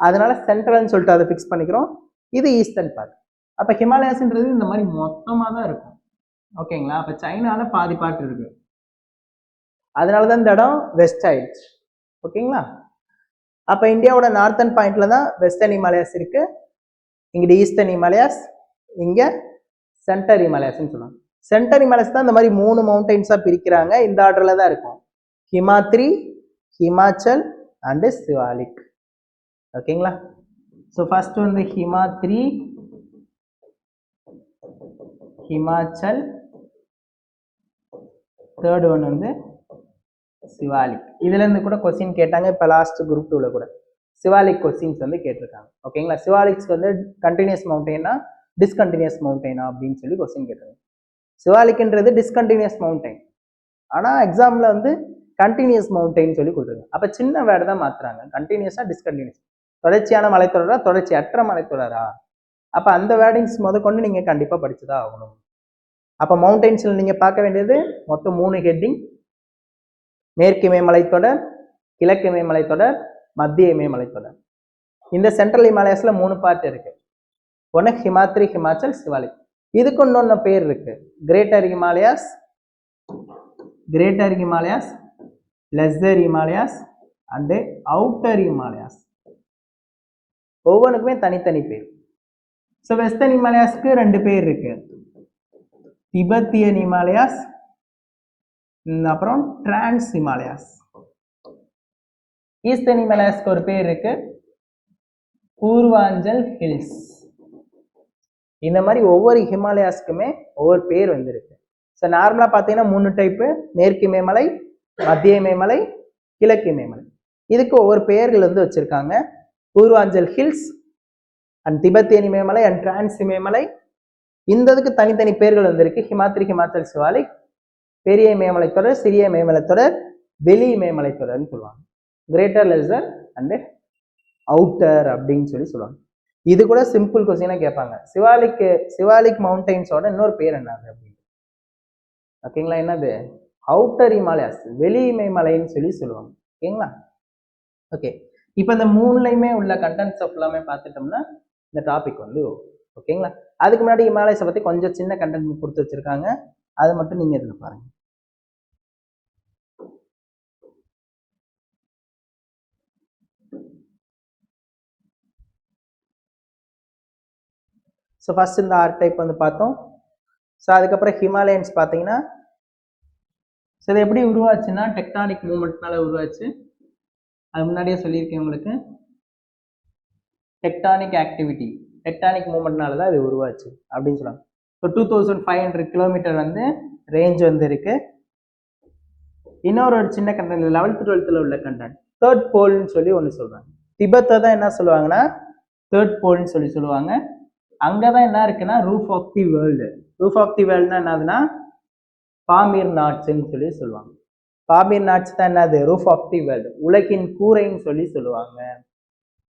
அதனால சென்ட்ரல்னு சொல்லிட்டு அதை ஃபிக்ஸ் பண்ணிக்கிறோம். இது ஈஸ்டர்ன் பார்ட். அப்ப ஹிமாலயாஸ்ன்றது இந்த மாதிரி மொத்தமா தான் இருக்கும். ஓகேங்களா? அப்ப சைனால பாதி பார்ட் இருக்கு, அதனாலதான் இந்த இடம் வெஸ்ட் ஆயிடுச்சு. ஓகேங்களா? அப்ப இந்தியாவோட நார்த்தன் பாயிண்ட்ல தான் வெஸ்டர்ன் ஹிமாலயாஸ் இருக்கு, இங்கிட்ட ஈஸ்டர்ன் ஹிமாலயாஸ், இங்க சென்டர் ஹிமாலயாஸ்ன்னு சொல்லுவாங்க. சென்டர் ஹிமாலயாஸ் தான் இந்த மாதிரி 3 மவுண்டெயின்ஸா பிரிக்கிறாங்க. இந்த ஆர்டர்ல தான் இருக்கும், ஹிமாத்ரி, ஹிமாச்சல் அண்ட் சிவாலிக். ஓகேங்களா? ஸோ ஃபர்ஸ்ட் வந்து ஹிமாத்ரி, ஹிமாச்சல், தேர்ட் ஒன் வந்து சிவாலிக். இதுல இருந்து கூட கொஸ்டின் கேட்டாங்க, இப்ப லாஸ்ட் குரூப் 2ல கூட சிவாலிக் கொஸ்டின்ஸ் வந்து கேட்டிருக்காங்க. ஓகேங்களா? சிவாலிக்ஸ்க்கு வந்து கண்டினியூஸ் மவுண்டெயினா டிஸ்கண்டினியூஸ் மவுண்டெயினா அப்படின்னு சொல்லி கொஸ்டின் கேட்டாங்க. சிவாலிக்ன்றது டிஸ்கண்டினியூஸ் மவுண்டெயின், ஆனா எக்ஸாம்ல வந்து கண்டினியூஸ் மவுண்டெயின் சொல்லி கொடுத்துருக்காங்க. அப்ப சின்ன வேர்டு தான் மாத்துறாங்க, கண்டினியூஸா டிஸ்கண்டினியூஸ். தொடர்ச்சியான மலைத்தொடரா, தொடர்ச்சியற்ற மலைத்தொடரா? அப்ப அந்த வேர்டிங்ஸ் கொண்டு நீங்க கண்டிப்பா படிச்சுதான் ஆகணும். அப்ப மவுண்டெயின்ஸ்ல நீங்க பார்க்க வேண்டியது மொத்தம் 3 ஹெட்டிங்: மேற்கு இமயமலைத்தொடர், கிழக்கு இமயமலைத்தொடர், மத்திய இமயமலைத்தொடர். இந்த சென்ட்ரல் ஹிமாலயாஸ்ல 3 பார்ட் இருக்கு. ஒன்னு ஹிமாத்ரி, ஹிமாச்சல், சிவாலிக். இதுக்கு இன்னொன்னு பேர் இருக்கு, greater Himalayas, greater Himalayas, lesser Himalayas and outer Himalayas. ஒவ்வொன்றுக்குமே தனித்தனி பேர். ஸோ வெஸ்டர்ன் ஹிமாலயாஸ்க்கு 2 பேர் இருக்கு, திபெத்தியன் ஹிமாலயாஸ், அப்புறம் டிரான்ஸ் ஹிமாலயாஸ். ஈஸ்டர்ன் ஹிமாலயாஸ்க்கு ஒரு பேர் இருக்கு, பூர்வாஞ்சல் ஹில்ஸ். இந்த மாதிரி ஒவ்வொரு ஹிமாலயாஸ்க்குமே ஒவ்வொரு பேர் வந்துருக்கு. ஸோ நார்மலாக பார்த்தீங்கன்னா 3 டைப்பு: மேற்கு இமயமலை, மத்திய இமயமலை, கிழக்கு இமயமலை. இதுக்கு ஒவ்வொரு பெயர்கள் வந்து வச்சிருக்காங்க. பூர்வாஞ்சல் ஹில்ஸ் அண்ட் திபெத்தியன் இமயமலை அண்ட் டிரான்ஸ் இமயமலை. இந்த இதுக்கு தனித்தனி பேர்கள் வந்திருக்கு: ஹிமாத்ரி, ஹிமாச்சல், சிவாலிக், பெரிய இமயமலைத்தொடர், சிறிய இமயமலைத்தொடர், வெளி இமயமலைத்தொடர்னு சொல்லுவாங்க. கிரேட்டர், லெஸ்ஸர் அண்ட் அவுட்டர் அப்படின்னு சொல்லி சொல்லுவாங்க. இது கூட சிம்பிள் கொஸ்டினா கேட்பாங்க, சிவாலிக் மவுண்டெயின்ஸோட இன்னொரு பேர் என்னது அப்படின்னு. ஓகேங்களா? என்னது? அவுட்டர் ஹிமாலயாஸ், வெளி இமயமலைன்னு சொல்லி சொல்லுவாங்க. ஓகேங்களா? ஓகே, இப்போ இந்த மூணுலையுமே உள்ள கண்டென்ட்ஸ் எல்லாமே பார்த்துட்டோம்னா இந்த டாபிக் வந்து ஓகேங்களா? அதுக்கு முன்னாடி ஹிமாலயஸை பற்றி கொஞ்சம் சின்ன கண்டென்ட் கொடுத்து வச்சிருக்காங்க, அது மட்டும் நீங்கள் இதில் பாருங்க. ஸோ ஃபர்ஸ்ட் இந்த ஆர் டைப் வந்து பார்த்தோம். ஸோ அதுக்கப்புறம் ஹிமாலயன்ஸ் பார்த்தீங்கன்னா, ஸோ இது எப்படி உருவாச்சுன்னா டெக்டானிக் மூவ்மெண்ட்னால உருவாச்சு. அது முன்னாடியே சொல்லியிருக்கேன் உங்களுக்கு, டெக்டானிக் ஆக்டிவிட்டி, டெக்டானிக் மூவ்மெண்ட்னால தான் இது உருவாச்சு அப்படின்னு சொல்லுவாங்க. ஸோ 2500 கிலோமீட்டர் வந்து ரேஞ்ச் வந்து இருக்கு. இன்னொரு ஒரு சின்ன கண்டென்ட் 11th 12th உள்ள கண்டென்ட், தேர்ட் போல்னு சொல்லி ஒன்று சொல்றாங்க. திபெத்தை தான் என்ன சொல்லுவாங்கன்னா தேர்ட் போல்னு சொல்லி சொல்லுவாங்க. அங்கதான் என்ன இருக்குன்னா roof of the world. Roof of the வேர்ல்டுனா என்னதுன்னா பாமீர் நாட்ஸ்ன்னு சொல்லி சொல்லுவாங்க. பாமீர் நாட்ஸ் தான் என்னது, ரூஃப் ஆஃப் தி வேர்ல்டு, உலகின் கூரைன்னு சொல்லி சொல்லுவாங்க.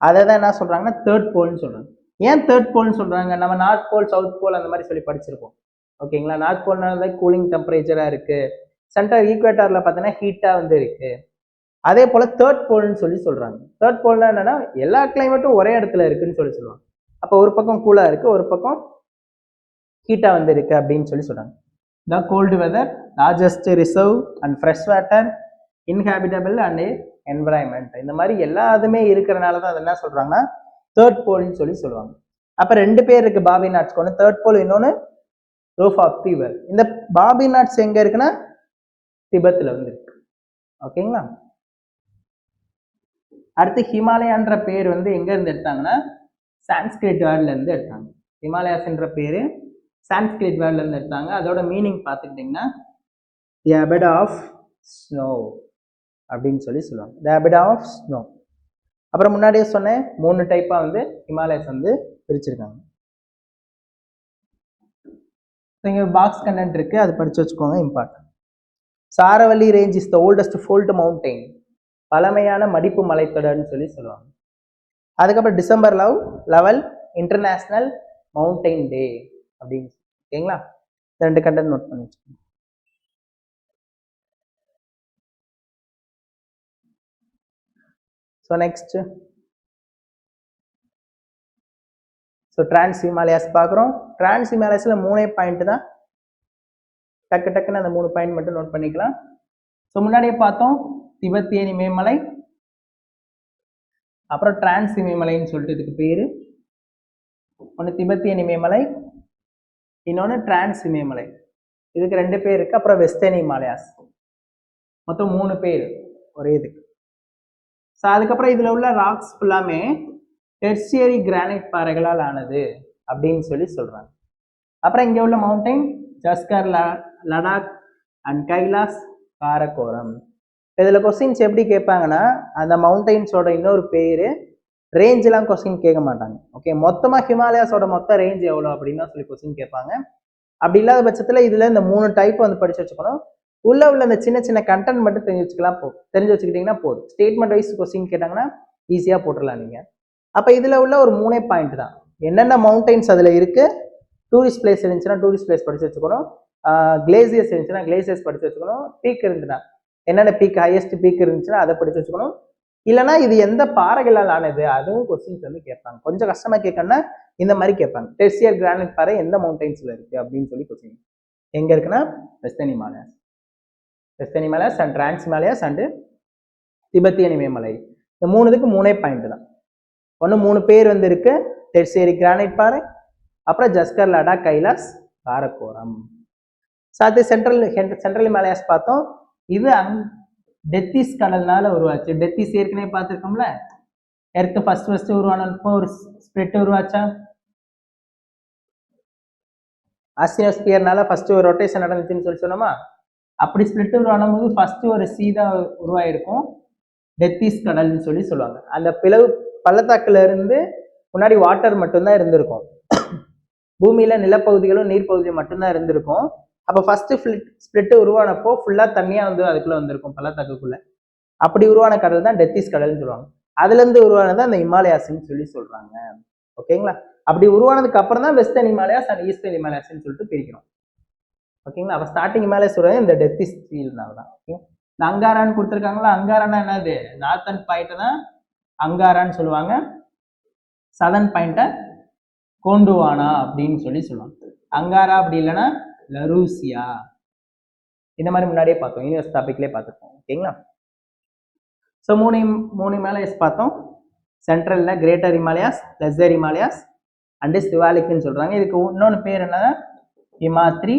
அதை தான் என்ன சொல்றாங்கன்னா தேர்ட் போல்னு சொல்றாங்க. ஏன் தேர்ட் போல்னு சொல்றாங்க? நம்ம நார்த் போல் சவுத் போல் அந்த மாதிரி சொல்லி படிச்சிருப்போம். ஓகேங்களா? நார்த் போல்னால கூலிங் டெம்பரேச்சரா இருக்கு, சென்ட்ரல் ஈக்குவேட்டர்ல பார்த்தீங்கன்னா ஹீட்டா வந்து இருக்கு. அதே போல தேர்ட் போல்னு சொல்லி சொல்றாங்க. தேர்ட் போல்னா என்னன்னா எல்லா கிளைமேட்டும் ஒரே இடத்துல இருக்குன்னு சொல்லி சொல்லுவாங்க. அப்போ ஒரு பக்கம் கூலா இருக்கு, ஒரு பக்கம் ஹீட்டா வந்து இருக்கு அப்படின்னு சொல்லி சொல்றாங்க. The cold weather, largest reserve and fresh water, inhabitable and environment, இந்த மாதிரி எல்லாத்துமே இருக்கிறனால தான் அது என்ன சொல்றாங்கன்னா தேர்ட் போல்னு சொல்லி சொல்லுவாங்க. அப்ப ரெண்டு பேர் இருக்கு பாபி நாட்ஸ்க்கு, ஒன்று தேர்ட் போல், இன்னொன்று ரூஃப் ஆஃப் தி வேர்ல்ட். இந்த பாபி நாட்ஸ் எங்க இருக்குன்னா திபெத்தில் வந்து இருக்கு. ஓகேங்களா? அடுத்து ஹிமாலயான்ற பேர் வந்து எங்க இருந்து எடுத்தாங்கன்னா சான்ஸ்கிரிட் வேர்ட்ல இருந்து எடுத்தாங்க. ஹிமாலயாஸ்ன்ற பேரு சான்ஸ்கிரிட் வேர்ட்ல இருந்து எடுத்தாங்க. அதோட மீனிங் பார்த்துக்கிட்டிங்கன்னா தி அபெட் ஆஃப் ஸ்னோ அப்படின்னு சொல்லி சொல்லுவாங்க. தி அபெட் ஆஃப் ஸ்னோ. அப்புறம் முன்னாடியே சொன்னேன் 3 டைப்பா வந்து ஹிமாலயஸ் வந்து பிரிச்சிருக்காங்க. இங்க பாக்ஸ் கண்டென்ட் இருக்கு, அது படிச்சு வச்சுக்கோங்க, important. Aravalli range is the oldest fold mountain, பழமையான மடிப்பு மலைத்தொடர்னு சொல்லி சொல்லுவாங்க. அதுக்கப்புறம் டிசம்பர் 11 இன்டர்நேஷனல் மவுண்டைன் டே அப்படின்னு. ஓகேங்களா? 2 கண்டென்ட் நோட் பண்ணி வச்சுக்கோங்க. So next, so trans Himalayas பார்க்குறோம். டிரான்ஸ் ஹிமாலயாஸில் 3 பாயிண்ட் தான், டக்குன்னு அந்த 3 பாயிண்ட் மட்டும் நோட் பண்ணிக்கலாம். ஸோ முன்னாடியே பார்த்தோம் திபெத்தியன் இமயமலை, அப்புறம் டிரான்ஸ் இமயமலைன்னு சொல்லிட்டு இதுக்கு பேரு. ஒன்று திபெத்தியன் இமயமலை, இன்னொன்று டிரான்ஸ் இமயமலை. இதுக்கு 2 பேர் இருக்கு. அப்புறம் வெஸ்டர்ன் ஹிமாலயாஸ், மொத்தம் 3 பேர் ஒரே இதுக்கு. ஸோ அதுக்கப்புறம் இதுல உள்ள ராக்ஸ் ஃபுல்லாமே டெர்சியரி கிரானைட் பாறைகளால் ஆனது அப்படின்னு சொல்லி சொல்றாங்க. அப்புறம் இங்க உள்ள மவுண்டைன் ஜஸ்கர், லடாக் அண்ட் கைலாஸ், காரகோரம். இதுல கொஸ்டின்ஸ் எப்படி கேட்பாங்கன்னா அந்த மவுண்டைன்ஸோட இன்னொரு பேரு, ரேஞ்ச் எல்லாம் கொஸ்டின் கேட்க மாட்டாங்க. ஓகே, மொத்தமா ஹிமாலயாஸோட மொத்த ரேஞ்ச் எவ்வளோ அப்படின்னு சொல்லி கொஸ்டின் கேட்பாங்க. அப்படி இல்லாத பட்சத்துல இதுல இந்த 3 டைப் வந்து படிச்சு வச்சுக்கணும். உள்ள இந்த சின்ன சின்ன கண்டென்ட் மட்டும் தெரிஞ்சு வச்சுக்கலாம், தெரிஞ்சு வச்சுக்கிட்டீங்கன்னா போதும். ஸ்டேட்மெண்ட் வைஸ் கொஸ்டின் கேட்டாங்கன்னா ஈஸியா போட்டுடலாம் நீங்க. அப்ப இதுல உள்ள ஒரு 3 பாயிண்ட் தான், என்னென்ன மவுண்டைன்ஸ் அதுல இருக்கு, டூரிஸ்ட் பிளேஸ் இருந்துச்சுன்னா டூரிஸ்ட் பிளேஸ் படிச்சு வச்சுக்கணும், கிளேசியர்ஸ் இருந்துச்சுன்னா கிளேசியர்ஸ் படிச்சு வச்சுக்கணும், பீக் இருந்துச்சுன்னா என்னென்ன பீக், ஹையஸ்ட் பீக் இருந்துச்சுன்னா அதை படிச்சு வச்சுக்கணும். இல்லைன்னா இது எந்த பாறைகளால் ஆனது, அதுவும் கொஸ்டின்ஸ் வந்து கேட்பாங்க. கொஞ்சம் கஷ்டமா கேட்கணும்னா இந்த மாதிரி கேட்பாங்க, டெர்சியர் கிரானைட் பாறை எந்த மவுண்டைன்ஸ்ல இருக்கு அப்படின்னு சொல்லி கொஸ்டின். எங்க இருக்குன்னா western Himalayas, western Himalayas and trans Himalayas and Tibetan இமயமலை. இந்த 3க்கு 3 பாயிண்ட் தான். ஒன்று 3 பேர் வந்து இருக்கு, டெர்சியரி கிரானைட் பாறை, அப்புறம் ஜஸ்கர், லடாக், கைலாஸ், காரகோரம். சாத்து சென்ட்ரல் ஹிமாலயாஸ் பார்த்தோம். இது டெத்திஸ் கடல்னால உருவாச்சு. டெத்திஸ் ஏற்கனவே பார்த்துருக்கோம்ல, எர்த் ஃபர்ஸ்ட் உருவானப்போ ஒரு ஸ்பிரிட் உருவாச்சா, ஆஸ்தியோஸ்பியர்னால ஃபர்ஸ்ட் ஒரு ரொட்டேஷன் நடந்துச்சுன்னு சொல்லி சொன்னோமா. அப்படி ஸ்பிரிட் உருவான போது ஃபர்ஸ்ட் ஒரு சீதா உருவாயிருக்கும், டெத்திஸ் கடல்னு சொல்லி சொல்லுவாங்க. அந்த பிளவு பள்ளத்தாக்குல இருந்து முன்னாடி வாட்டர் மட்டும்தான் இருந்திருக்கும், பூமியில நிலப்பகுதிகளும் நீர்ப்பகுதியும் மட்டும்தான் இருந்திருக்கும். அப்போ ஃபர்ஸ்ட் ஸ்பிளிட் உருவானப்போ ஃபுல்லா தண்ணியா வந்து அதுக்குள்ள வந்திருக்கும் பள்ளத்தாக்குக்குள்ள. அப்படி உருவான கடல் தான் டெத்திஸ் கடல்னு சொல்லுவாங்க. அதுல இருந்து உருவானது அந்த ஹிமாலயாஸ்ன்னு சொல்லி சொல்றாங்க. ஓகேங்களா? அப்படி உருவானதுக்கு அப்புறம் தான் வெஸ்டர்ன் ஹிமாலயாஸ் அண்ட் ஈஸ்டர்ன் ஹிமாலயாஸ்ன்னு சொல்லிட்டு பிரிக்கிறோம். ஓகேங்களா. அப்போ ஸ்டார்டிங் மேலே சொல்றது இந்த டெத் இஸ் ஃபீல்னால தான். ஓகே, இந்த அங்காரான்னு கொடுத்துருக்காங்களா, அங்காரான்னா என்னது, நார்த்தன் பாயிண்ட் தான் அங்காரான்னு சொல்லுவாங்க, சதன் பாயிண்ட்டை கோண்டுவானா அப்படின்னு சொல்லுவாங்க. அங்காரா அப்படி இல்லைன்னா லரூசியா, இந்த மாதிரி முன்னாடியே பார்த்தோம், யூனிவர்ஸ் டாபிக்லேயே பார்த்துருக்கோம். ஓகேங்களா. ஸோ மூணு ஹிமாலயஸ் பார்த்தோம். சென்ட்ரலில் greater Himalayas, lesser Himalayas and சிவாலிக்னு சொல்கிறாங்க. இதுக்கு இன்னொன்று பேர் என்ன, ஹிமாத்ரி,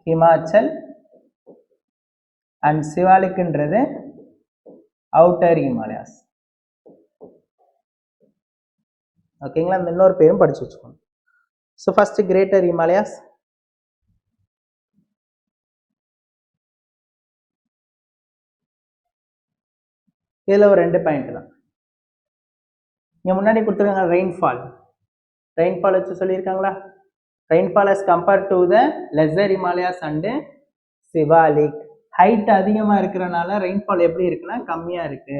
ஹிமாச்சல் அண்ட் சிவாலிக்ன்றது அவுட்டர் ஹிமாலயாஸ். ஓகேங்களா. இந்த இன்னொரு பேரும் படிச்சு வச்சுக்கோங்க. So first greater Himalayas. இதில் ஒரு 2 பாயிண்ட் தான். இங்கே முன்னாடி கொடுத்துருக்காங்க ரெயின்ஃபால். ரெயின்ஃபால் வச்சு சொல்லியிருக்காங்களா, rainfall as compared to the lesser Himalayas and Shivalik. Height அதிகமாக இருக்கிறனால ரெயின்ஃபால் எப்படி இருக்குன்னா கம்மியாக இருக்கு.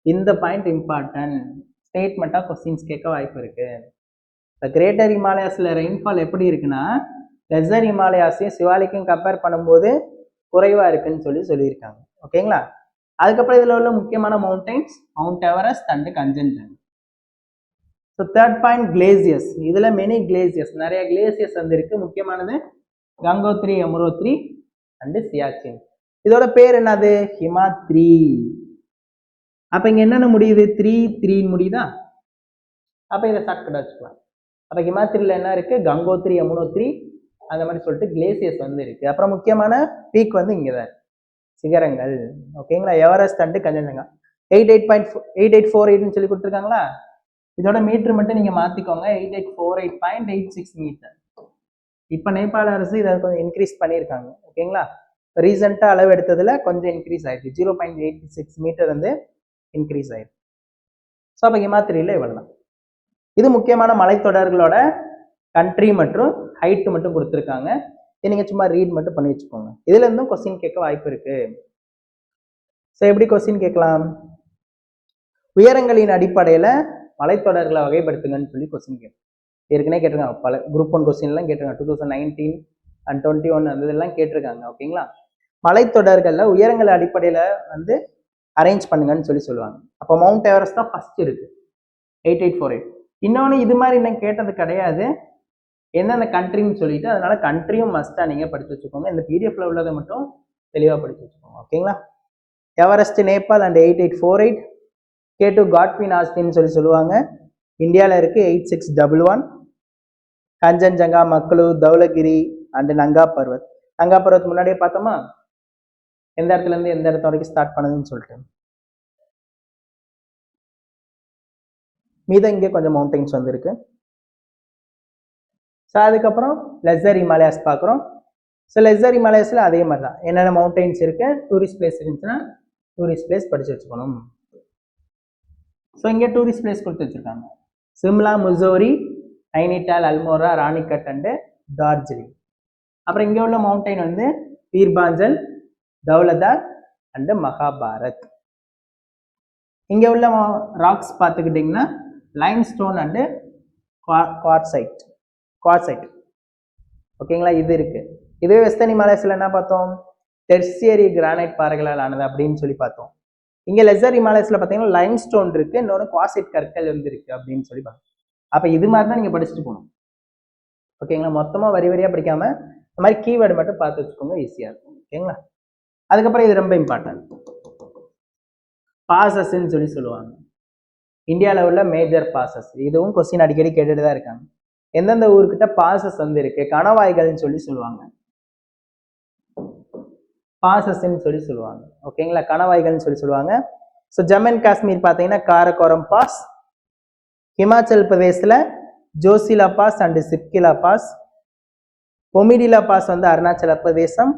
இந்த பாயிண்ட் இம்பார்ட்டன்ட், ஸ்டேட்மெண்ட்டாக கொஸ்டின்ஸ் கேட்க வாய்ப்பு இருக்கு. இந்த கிரேட்டர் ஹிமாலயாஸில் ரெயின்ஃபால் எப்படி இருக்குன்னா லெஸ்ஸர் ஹிமாலயாஸையும் சிவாலிக்கும் கம்பேர் பண்ணும்போது குறைவாக இருக்குன்னு சொல்லியிருக்காங்க. ஓகேங்களா. அதுக்கப்புறம் இதில் உள்ள முக்கியமான mountains mount Everest and Kangchenjunga. So third point glaciers. இதில் மெனி கிளேசியர்ஸ், நிறைய கிளேசியர்ஸ் வந்து இருக்கு. முக்கியமானது கங்கோத்ரி, யமுனோத்ரி அண்டு சியாச்சின். இதோட பேர் என்னது, ஹிமாத்ரி. அப்போ இங்கே என்னென்ன முடியுது, 3 முடியுதா. அப்போ இதை ஷார்ட்கட் வச்சுக்கலாம். அப்போ ஹிமாத்ரியில் என்ன இருக்கு, கங்கோத்ரி, யமுனோத்ரி அந்த மாதிரி சொல்லிட்டு கிளேசியர்ஸ் வந்து இருக்கு. அப்புறம் முக்கியமான பீக் வந்து இங்கே தான், சிகரங்கள். ஓகேங்களா. எவரெஸ்ட் அண்டு கஞ்சன்ஜங்கா 88.8848 சொல்லி கொடுத்துருக்காங்களா. இதோட மீட்டர் மட்டும் நீங்க மாத்திக்கோங்க, 8848.86 மீட்டர். இப்போ நேபாள அரசு இதை கொஞ்சம் இன்க்ரீஸ் பண்ணியிருக்காங்க. ஓகேங்களா. ரீசெண்டாக அளவு எடுத்ததுல கொஞ்சம் இன்க்ரீஸ் ஆயிடுச்சு, 0.86 மீட்டர் வந்து இன்க்ரீஸ் ஆயிடுச்சு. ஸோ அப்போ ஹிமாத்ரியில் இவ்வளோ தான். இது முக்கியமான மலைத்தொடர்களோட கண்ட்ரி மற்றும் ஹைட்டு மட்டும் கொடுத்துருக்காங்க. இதை நீங்கள் சும்மா ரீட் மட்டும் பண்ணி வச்சுக்கோங்க. இதுல இருந்தும் கொஸ்டின் கேட்க வாய்ப்பு இருக்கு. ஸோ எப்படி கொஸ்டின் கேட்கலாம், உயரங்களின் அடிப்படையில் மலைத்தொடர்களை வகைப்படுத்துங்கன்னு சொல்லி கொஸ்டின் கேட்கும். ஏற்கனவே கேட்டிருக்காங்க, பல குரூப் 1 கொஸ்டின்லாம் கேட்டிருக்காங்க, 2019 and 21 அந்த இதெல்லாம் கேட்டிருக்காங்க. ஓகேங்களா. மலைத்தொடர்களில் உயரங்கள் அடிப்படையில் வந்து அரேஞ்ச் பண்ணுங்கன்னு சொல்லுவாங்க. அப்போ மவுண்ட் எவரெஸ்ட் தான் ஃபர்ஸ்ட் இருக்கு, 8848. இன்னொன்று இது மாதிரி இன்னும் கேட்டது கிடையாது, என்னென்ன கண்ட்ரின்னு சொல்லிட்டு, அதனால கண்ட்ரியும் மஸ்டா நீங்க படிச்சு வச்சுக்கோங்க. இந்த பிடிஎஃப்ல உள்ளதை மட்டும் தெளிவாக படிச்சு வச்சுக்கோங்க. ஓகேங்களா. Everest Nepal and 8848. K2 Godwin ஆஸ்தின்னு சொல்லுவாங்க, இந்தியாவில் இருக்கு 8611. கஞ்சன்ஜங்கா, மக்களு, தௌலகிரி அண்ட் நங்கா பர்வத். நங்கா பர்வத் முன்னாடியே பார்த்தோமா, எந்த இடத்துல இருந்து எந்த இடத்து வரைக்கும் ஸ்டார்ட் பண்ணுதுன்னு சொல்லிட்டு. மீத இங்கே கொஞ்சம் மவுண்டைன்ஸ் வந்துருக்கு. ஸோ அதுக்கப்புறம் லெஸ்ஸர் ஹிமாலயாஸ் பார்க்குறோம். ஸோ லெஸ்ஸர் ஹிமாலயாஸில் அதே மாதிரி தான், என்னென்ன மவுண்டைன்ஸ் இருக்கு, டூரிஸ்ட் பிளேஸ் இருந்துச்சுன்னா டூரிஸ்ட் பிளேஸ் படிச்சு வச்சுக்கணும். ஸோ இங்கே டூரிஸ்ட் பிளேஸ் கொடுத்து வச்சுருக்காங்க, சிம்லா, முசோரி, நைனிடால், அல்மோரா, ராணிகட் அண்டு டார்ஜிலிங். அப்புறம் இங்கே உள்ள மவுண்டைன் வந்து பீர்பாஞ்சல், தௌலதார் அண்டு மகாபாரத். இங்கே உள்ள ராக்ஸ் பார்த்துக்கிட்டிங்கன்னா லைம் ஸ்டோன் அண்டு குவார்ட்சைட். ஓகேங்களா. இது இருக்கு. இதுவே வெஸ்டர்ன் ஹிமாலயஸ்ல என்ன பார்த்தோம், டெர்சியரி கிரானைட் பாறைகளால் ஆனது அப்படின்னு சொல்லி பார்த்தோம். இங்க லெஸ்ஸர் ஹிமாலயஸ்ல பார்த்தீங்கன்னா லைம் ஸ்டோன் இருக்கு, இன்னொன்று குவார்ட்சைட் கற்கள் வந்து இருக்கு அப்படின்னு சொல்லி பார்த்தோம். அப்ப இது மாதிரி தான் நீங்க படிச்சுட்டு போகணும். ஓகேங்களா. மொத்தமா வரி வரியா படிக்காம இந்த மாதிரி கீவேர்டு மட்டும் பார்த்து வச்சுக்கோங்க, ஈஸியா இருக்கும். ஓகேங்களா. அதுக்கப்புறம் இது ரொம்ப இம்பார்ட்டன்ட், பாசஸ்ன்னு சொல்லுவாங்க. இந்தியாவில் உள்ள மேஜர் பாசஸ், இதுவும் கொஸ்டின் அடிக்கடி கேட்டுட்டு தான் இருக்காங்க. எந்தெந்த ஊருக்கிட்ட பாசஸ் வந்து இருக்கு, கணவாய்கள்னு சொல்லுவாங்க, பாசஸ்ன்னு சொல்லுவாங்க. ஓகேங்களா. கணவாய்கள்னு சொல்லுவாங்க. ஸோ ஜம்மு அண்ட் காஷ்மீர் பார்த்தீங்கன்னா காரகோரம் பாஸ், ஹிமாச்சல் பிரதேசில் Zojila pass and Shipkila pass, Bomdila pass வந்து அருணாச்சல பிரதேசம்,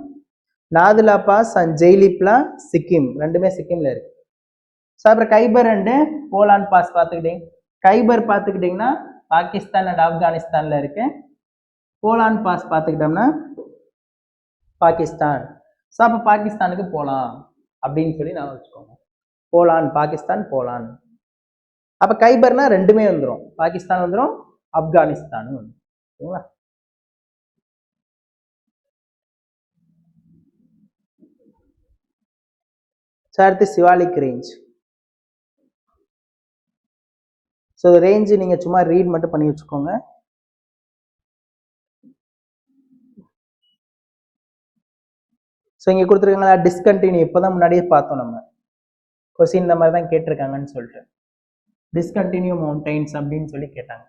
நாதுலா பாஸ் அண்ட் ஜெய்லிப்லா சிக்கிம், ரெண்டுமே சிக்கிம்ல இருக்கு. ஸோ அப்புறம் கைபர் அண்டு போலான் பாஸ் பார்த்துக்கிட்டீங்க, கைபர் பார்த்துக்கிட்டிங்கன்னா பாகிஸ்தான் அண்ட் ஆப்கானிஸ்தான்ல இருக்கு, போலான் பாஸ் பார்த்துக்கிட்டோம்னா பாகிஸ்தான். ஸோ அப்போ பாகிஸ்தானுக்கு போகலாம் அப்படின்னு சொல்லி நான் வச்சுக்கோங்க, போலான், பாகிஸ்தான் போலான். அப்போ கைபர்னா ரெண்டுமே வந்துடும், பாகிஸ்தான் வந்துடும், ஆப்கானிஸ்தானும் வந்துடும். ஓகேங்களா. ஸோ அடுத்து சிவாலிக் ரேஞ்ச். ஸோ ரேஞ்சு நீங்கள் சும்மா ரீட் மட்டும் பண்ணி வச்சுக்கோங்க. ஸோ இங்கே கொடுத்துருக்காங்களா டிஸ்கண்டினியூ, இப்போ தான் முன்னாடியே பார்த்தோம் நம்ம கொஸ்டின் இந்த மாதிரி தான் கேட்டிருக்காங்கன்னு சொல்லிட்டு. டிஸ்கண்டினியூ மவுண்டைன்ஸ் அப்படின்னு சொல்லி கேட்டாங்க.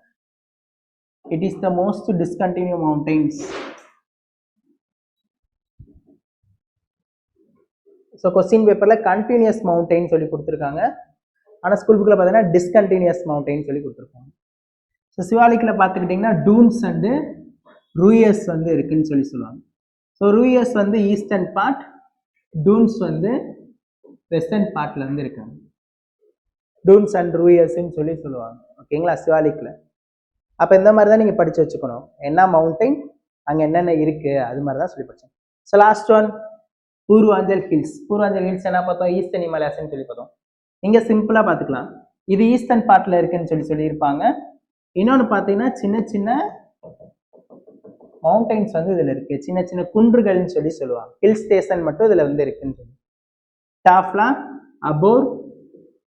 It is the most discontinue mountains. So question பேப்பரில் கண்டினியூஸ் மவுண்டைன் சொல்லி கொடுத்துருக்காங்க. ஆனால் ஸ்கூல் புக்கில் பார்த்தீங்கன்னா டிஸ்கண்டினியூஸ் மவுண்டைன் சொல்லி கொடுத்துருக்காங்க. ஸோ சிவாலிக்கில் பார்த்துக்கிட்டிங்கன்னா டூன்ஸ் அண்டு ரூயஸ் வந்து இருக்குன்னு சொல்லி சொல்லுவாங்க. ஸோ ரூயஸ் வந்து ஈஸ்டர்ன் பார்ட், டூன்ஸ் வந்து வெஸ்டர்ன் பார்ட்டில் வந்து இருக்காங்க. டூன்ஸ் அண்ட் ரூயஸ்ன்னு சொல்லி சொல்லுவாங்க. ஓகேங்களா சிவாலிக்கில். அப்போ இந்த மாதிரி தான் நீங்கள் படித்து வச்சுக்கணும். என்ன மவுண்டைன், அங்கே என்னென்ன இருக்குது, அது மாதிரி தான் சொல்லி படிச்சோம். So last one Purvanchal hills. Purvanchal hills என்ன பார்த்தோம், ஈஸ்டர்ன் ஹிமாலயாஸ்ன்னு சொல்லி பார்த்தோம். இங்கே சிம்பிளாக பார்த்துக்கலாம். இது ஈஸ்டர்ன் பார்ட்டில் இருக்குன்னு சொல்லியிருப்பாங்க. இன்னொன்று பார்த்தீங்கன்னா சின்ன சின்ன மவுண்டைன்ஸ் வந்து இதில் இருக்குது, சின்ன சின்ன குன்றுகள்னு சொல்லி சொல்லுவாங்க. ஹில் ஸ்டேஷன் மட்டும் இதில் வந்து இருக்குன்னு சொல்லி. டாஃப்லா, அபோர்,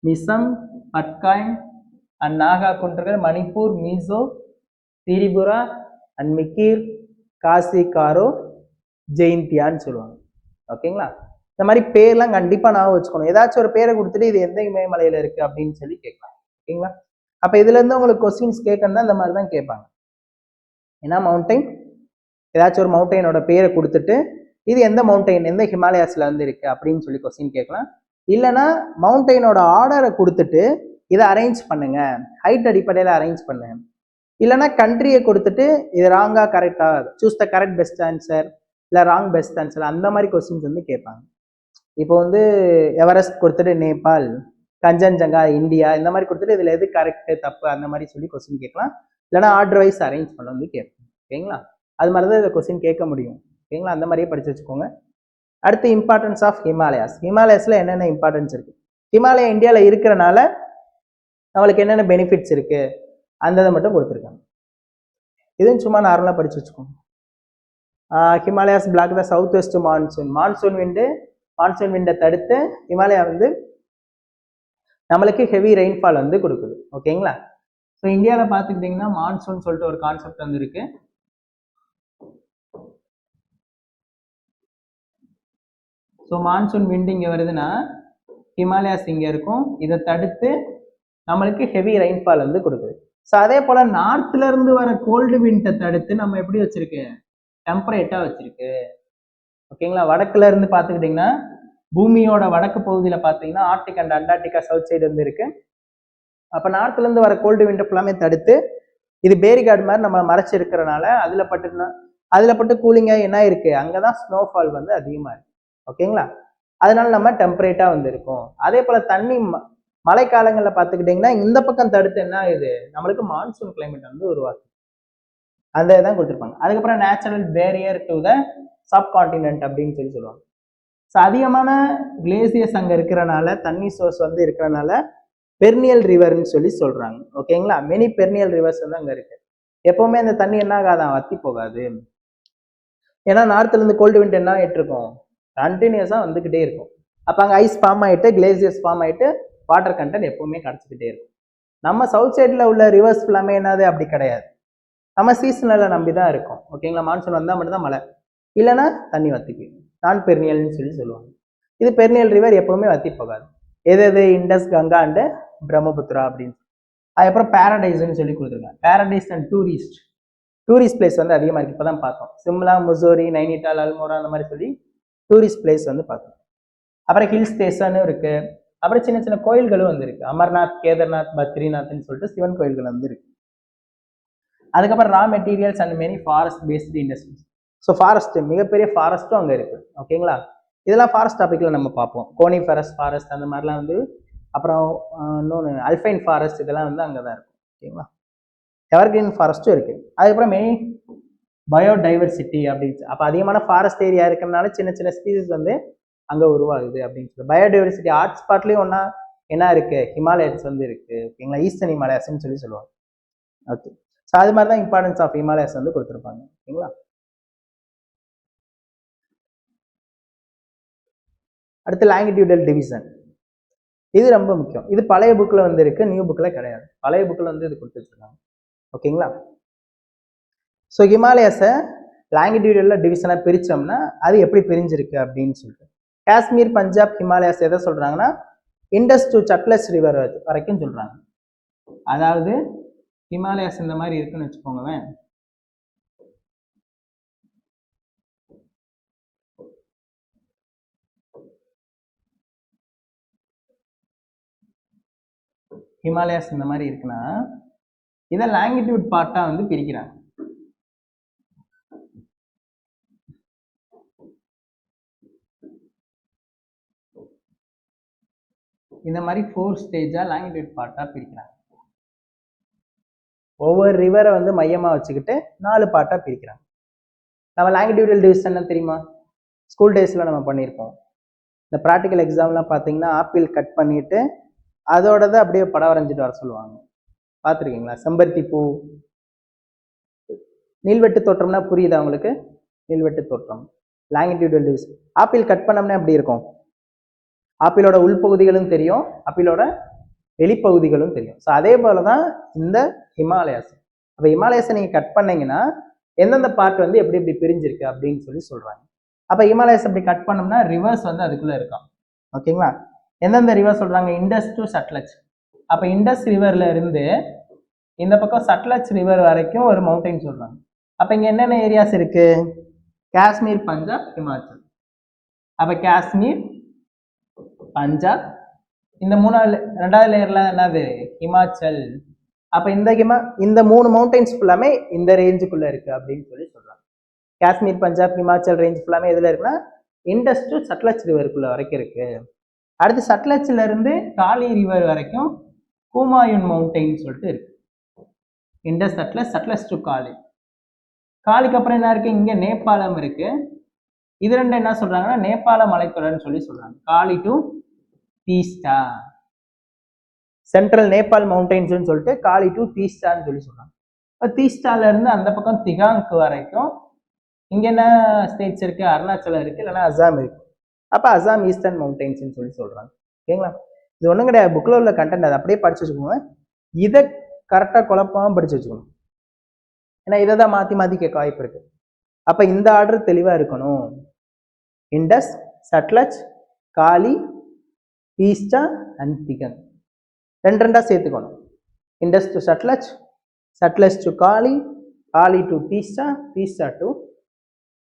மிசம், பட்காய் அண்ட் நாகா குன்றுகள், மணிப்பூர், மீசோ, திரிபுரா அண்ட் மிக்கீர், காசி, காரோ, ஜெயின்தியான்னு சொல்லுவாங்க. ஓகேங்களா, இந்த மாதிரி பேர்லாம் கண்டிப்பாக நான் வச்சுக்கணும். ஏதாச்சும் ஒரு பேரை கொடுத்துட்டு இது எந்த இமயமலையில் இருக்குது அப்படின்னு சொல்லி கேட்கலாம். ஓகேங்களா, அப்போ இதுலேருந்து உங்களுக்கு கொஸ்டின்ஸ் கேட்கணும்னா இந்த மாதிரி தான் கேட்பாங்க. ஏன்னா மவுண்டைன், ஏதாச்சும் ஒரு மவுண்டைனோட பேரை கொடுத்துட்டு இது எந்த மவுண்டைன், எந்த ஹிமாலயாஸில் வந்து இருக்குது அப்படின்னு சொல்லி கொஸ்டின் கேட்கலாம். இல்லைனா மவுண்டைனோட ஆர்டரை கொடுத்துட்டு இதை அரேஞ்ச் பண்ணுங்க, ஹைட் அடிப்படையில் அரேஞ்ச் பண்ணுங்க. இல்லைனா கண்ட்ரியை கொடுத்துட்டு இது ராங்கா கரெக்டா, choose the correct best answer, இல்லை ராங் பெஸ்ட் ஆன்சர், அந்த மாதிரி கொஸ்டின்ஸ் வந்து கேட்பாங்க. இப்போ வந்து எவரெஸ்ட் கொடுத்துட்டு நேபாள், கஞ்சன்ஜங்கா இந்தியா, இந்த மாதிரி கொடுத்துட்டு இதில் எது கரெக்டு தப்பு அந்த மாதிரி சொல்லி கொஸ்டின் கேட்கலாம். இல்லைனா ஆர்டர் வைஸ் அரேஞ்ச் பண்ண வந்து கேட்போம். ஓகேங்களா, அது மாதிரி தான் இதை கொஸ்டின் கேட்க முடியும். ஓகேங்களா, அந்த மாதிரியே படிச்சு வச்சுக்கோங்க. அடுத்து இம்பார்ட்டன்ஸ் ஆஃப் ஹிமாலயாஸ். ஹிமாலயாஸில் என்னென்ன இம்பார்ட்டன்ஸ் இருக்குது, ஹிமாலயா இந்தியாவில் இருக்கிறனால நம்மளுக்கு என்னென்ன பெனிஃபிட்ஸ் இருக்குது, அந்த இதை மட்டும் கொடுத்துருக்காங்க. இதுவும் சும்மா நார்மலாக படிச்சு வச்சுக்கோங்க. ஹிமாலயாஸ் பிளாக் த சவுத் வெஸ்ட் மான்சூன். மான்சூன் விண்டை தடுத்து ஹிமாலயா வந்து நம்மளுக்கு ஹெவி ரெயின்ஃபால் வந்து கொடுக்குது. ஓகேங்களா, ஸோ இந்தியாவில் பார்த்துக்கிட்டிங்கன்னா மான்சூன் சொல்லிட்டு ஒரு கான்செப்ட் வந்து இருக்கு. ஸோ மான்சூன் விண்டு இங்கே வருதுன்னா ஹிமாலயாஸ் இங்கே இருக்கும், இதை தடுத்து நம்மளுக்கு ஹெவி ரெயின்ஃபால் வந்து கொடுக்குது. ஸோ அதே போல் நார்த்ல இருந்து வர கோல்டு விண்டை தடுத்து நம்ம எப்படி வச்சிருக்கு, டெம்பரேட்டாக வச்சிருக்கு. ஓகேங்களா, வடக்குல இருந்து பார்த்துக்கிட்டிங்கன்னா பூமியோட வடக்கு பகுதியில் பார்த்தீங்கன்னா Arctic and Antarctica south side வந்து இருக்கு. அப்போ நார்த்ல இருந்து வர கோல்டு விண்டை ஃபுல்லாமே தடுத்து இது பேரிகார்டு மாதிரி நம்ம மறைச்சி இருக்கிறனால அதில் பட்டு கூலிங்காக என்ன இருக்கு, அங்கே தான் ஸ்னோஃபால் வந்து அதிகமாக இருக்கு. ஓகேங்களா, அதனால நம்ம டெம்பரேட்டாக வந்து இருக்கும். அதே போல் தண்ணி மழை காலங்களில் பார்த்துக்கிட்டிங்கன்னா இந்த பக்கம் தடுத்து என்ன ஆகுது, நம்மளுக்கு மான்சூன் கிளைமேட் வந்து உருவாக்குது. அந்த இதான் கொடுத்துருப்பாங்க. அதுக்கப்புறம் natural barrier to the subcontinent அப்படின்னு சொல்லி சொல்லுவாங்க. ஸோ அதிகமான கிளேசியர்ஸ் அங்கே இருக்கிறனால, தண்ணி சோர்ஸ் வந்து இருக்கிறனால பெர்னியல் ரிவர்னு சொல்லி சொல்கிறாங்க. ஓகேங்களா, மெனி பெர்னியல் ரிவர்ஸ் வந்து அங்கே இருக்குது. எப்போவுமே அந்த தண்ணி என்ன ஆகாதான், வத்தி போகாது. ஏன்னா நார்த்லேருந்து கோல்டு விண்ட் என்ன ஆகிட்டு இருக்கும், கண்டினியூஸாக வந்துக்கிட்டே இருக்கும். அப்போ அங்கே ஐஸ் ஃபார்ம் ஆகிட்டு, கிளேசியர்ஸ் ஃபார்ம் ஆகிட்டு வாட்டர் கண்டென்ட் எப்போவுமே கிடச்சிக்கிட்டே இருக்கும். நம்ம சவுத் சைடில் உள்ள ரிவர்ஸ் ஃபுல்லாமே என்னது அப்படி கிடையாது, நம்ம சீசனலை நம்பி தான் இருக்கும். ஓகேங்களா, மான்சூன் வந்தால் மட்டும்தான் மழை, இல்லைன்னா தண்ணி வத்திக்கு. நான் பெர்னியல்னு சொல்லி சொல்லுவாங்க. இது பெர்னியல் ரிவர் எப்பவுமே வத்தி போகாது. எது இண்டஸ், கங்கா அண்டு பிரம்மபுத்திரா அப்படின்னு. அதுக்கப்புறம் பேரடைஸ்ன்னு சொல்லி கொடுத்துருக்காங்க. பேரடைஸ் அண்ட் டூரிஸ்ட் பிளேஸ் வந்து அதிகமாக இருக்குது. இப்போ தான் பார்த்தோம், சிம்லா, முசோரி, நைனிடால், அல்மோரா அந்த மாதிரி சொல்லி டூரிஸ்ட் பிளேஸ் வந்து பார்த்தோம். அப்புறம் ஹில் ஸ்டேஷனும் இருக்குது. அப்புறம் சின்ன சின்ன கோயில்களும் வந்து இருக்குது. அமர்நாத், கேதார்நாத், பத்ரிநாத்னு சொல்லிட்டு சிவன் கோயில்கள் வந்து இருக்கு. அதுக்கப்புறம் raw materials and many forest based industries. So forest, மிகப்பெரிய ஃபாரஸ்ட்டும் அங்கே இருக்குது. ஓகேங்களா, இதெல்லாம் ஃபாரஸ்ட் டாப்பிக்கில் நம்ம பார்ப்போம். கோனிஃபரஸ் ஃபாரஸ்ட் அந்த மாதிரிலாம் வந்து, அப்புறம் இன்னொன்று அல்பைன் ஃபாரஸ்ட், இதெல்லாம் வந்து அங்கே தான் இருக்கும். ஓகேங்களா, எவர்கிரீன் ஃபாரஸ்ட்டும் இருக்குது. அதுக்கப்புறம் மெனி பயோடைவர்சிட்டி அப்படின்னு. அப்போ அதிகமான ஃபாரஸ்ட் ஏரியா இருக்கிறதுனால சின்ன சின்ன ஸ்பீசிஸ் வந்து அங்கே உருவாகுது அப்படின்னு சொல்லி. பயோடைவர்சிட்டி ஹாட் ஸ்பாட்லேயும் ஒன்றா என்ன இருக்குது, ஹிமாலயன்ஸ் வந்து இருக்குது. ஓகேங்களா, ஈஸ்டர்ன் ஹிமாலயாஸ்ன்னு சொல்லி சொல்லுவாங்க. ஓகே, ஸோ அது மாதிரி தான் இம்பார்ட்டன்ஸ் ஆஃப் ஹிமாலயாஸ் வந்து கொடுத்துருப்பாங்க. ஓகேங்களா. அடுத்து லாங்கிடியூடல் டிவிஷன், இது ரொம்ப முக்கியம். இது பழைய புக்கில் வந்து இருக்கு, நியூ புக்கில் கிடையாது. பழைய புக்கில் வந்து இது கொடுத்து வச்சிருக்காங்க. ஓகேங்களா? ஸோ ஹிமாலயாஸை லாங்கிடியூடல்ல டிவிஷனாக பிரித்தோம்னா அது எப்படி பிரிஞ்சிருக்கு அப்படின்னு சொல்லிட்டு, காஷ்மீர், பஞ்சாப், ஹிமாலயாஸ் எதை சொல்றாங்கன்னா இண்டஸ் டு சட்லஜ் ரிவர் வரைக்கும் சொல்றாங்க. அதாவது ஹிமாலயாஸ் இந்த மாதிரி இருக்குன்னு வச்சுக்கோங்களேன். ஹிமாலயாஸ் இந்த மாதிரி இருக்குன்னா இதை லாங்கிடியூட் பார்ட்டா வந்து பிரிக்கிறாங்க. இந்த மாதிரி 4 ஸ்டேஜா லாங்கிடியூட் பார்ட்டா பிரிக்கிறாங்க. ஒவ்வொரு ரிவரை வந்து மையமா வச்சுக்கிட்டு 4 பார்ட்டா பிரிக்கிறாங்க. நம்ம லாங்கிடியூடல் டிவிஷன் தெரியுமா? ஸ்கூல் டேஸ்ல நம்ம பண்ணியிருப்போம். இந்த ப்ராக்டிக்கல் எக்ஸாம்லாம் பார்த்தீங்கன்னா ஆப்பிள் கட் பண்ணிட்டு அதோடத அப்படியே படம் வரைஞ்சிட்டு வர சொல்லுவாங்க. பார்த்துருக்கீங்களா? செம்பருத்தி பூ, நீள்வெட்டு தோற்றம்னா புரியுதா உங்களுக்கு? நீள்வெட்டு தோற்றம் லாங்கிடியூடல் டிவிஷன். ஆப்பிள் கட் பண்ணோம்னா எப்படி இருக்கும்? ஆப்பிளோட உள்பகுதிகளும் தெரியும், ஆப்பிளோட வெளிப்பகுதிகளும் தெரியும். ஸோ அதே போல தான் இந்த ஹிமாலயாஸ். அப்போ ஹிமாலயாஸை நீங்கள் கட் பண்ணீங்கன்னா எந்தெந்த பார்ட் வந்து எப்படி எப்படி பிரிஞ்சிருக்கு அப்படின்னு சொல்லி சொல்கிறாங்க. அப்போ ஹிமாலயாஸ் அப்படி கட் பண்ணோம்னா ரிவர்ஸ் வந்து அதுக்குள்ளே இருக்கும். ஓகேங்களா? எந்தெந்த ரிவர் சொல்கிறாங்க? இண்டஸ் டு சட்லஜ். அப்போ இண்டஸ் ரிவர்ல இருந்து இந்த பக்கம் சட்லஜ் ரிவர் வரைக்கும் ஒரு மவுண்டைன் சொல்கிறாங்க. அப்போ இங்கே என்னென்ன ஏரியாஸ் இருக்கு? காஷ்மீர், பஞ்சாப், ஹிமாச்சல். அப்போ காஷ்மீர், பஞ்சாப், இந்த ரெண்டாவது லேயர்ல என்னது? ஹிமாச்சல். அப்ப இந்த 3 மவுண்டைன்ஸ் ஃபுல்லாமே இந்த ரேஞ்சுக்குள்ள இருக்கு அப்படின்னு சொல்லி சொல்றாங்க. காஷ்மீர், பஞ்சாப், ஹிமாச்சல் ரேஞ்ச் ஃபுல்லாமே எதுல இருக்குன்னா இண்டஸ் டு சட்லஜ் ரிவருக்குள்ள வரைக்கும் இருக்கு. அடுத்து சட்லஜ்ல இருந்து காலி ரிவர் வரைக்கும் கூமாயுன் மவுண்டைன் சொல்லிட்டு இருக்கு. இண்டஸ் சட்லஜ், சட்லஜ் டு காலி. காலிக்கு அப்புறம் என்ன இருக்கு? இங்க நேபாளம் இருக்கு. இது ரெண்டு என்ன சொல்றாங்கன்னா நேபாள மலைத்தொடர்னு சொல்லி சொல்றாங்க. காலி டு தீஸ்டா, சென்ட்ரல் நேபாள் மவுண்டைன்ஸ் சொல்லிட்டு காலி டு தீஸ்டான்னு சொல்லி சொல்றாங்க. இப்போ தீஸ்டால இருந்து அந்த பக்கம் திகாங்க் வரைக்கும் இங்க என்ன ஸ்டேட்ஸ் இருக்கு? அருணாச்சலம் இருக்கு, இல்லைன்னா அசாம் இருக்கு. அப்போ அசாம் ஈஸ்டர்ன் மவுண்டைன்ஸ்னு சொல்லி சொல்றாங்க. ஓகேங்களா? இது ஒன்றும் கிடையாது, புக்கில் உள்ள கண்டென்ட் அதை அப்படியே படிச்சு வச்சுக்கோங்க. இதை கரெக்டாக குழப்பாம படிச்சு வச்சுக்கணும். ஏன்னா இதை தான் மாற்றி மாற்றி கேட்க வாய்ப்பு இருக்கு. அப்போ இந்த ஆர்டர் தெளிவாக இருக்கணும். இண்டஸ், சட்லஜ், காலி, தீஸ்டா அண்ட் திகங் ரெண்டா சேர்த்துக்கணும். Indus to Sutlej, Sutlej to Kali, Kali to தீஸ்டா, தீஸ்டா to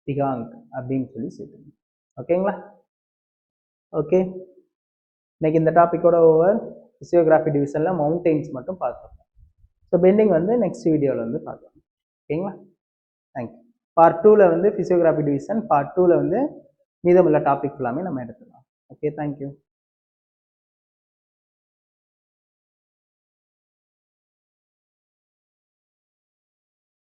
திகாங் அப்படின்னு சொல்லி சேர்த்துக்கணும். ஓகேங்களா? ஓகே, இன்னைக்கு இந்த டாபிக்கோட ஓவர். ஃபிசியோகிராஃபி டிவிஷனில் மவுண்டைன்ஸ் மட்டும் பார்த்தோம். ஸோ பெண்டிங் வந்து நெக்ஸ்ட் வீடியோவில் வந்து பார்க்கலாம். ஓகேங்களா? தேங்க்யூ. பார்ட் 2ல் வந்து ஃபிசியோகிராஃபி டிவிஷன், பார்ட் 2ல் வந்து மீதமுள்ள டாபிக் ஃபுல்லாமே நம்ம எடுத்துக்கலாம். Okay, thank you.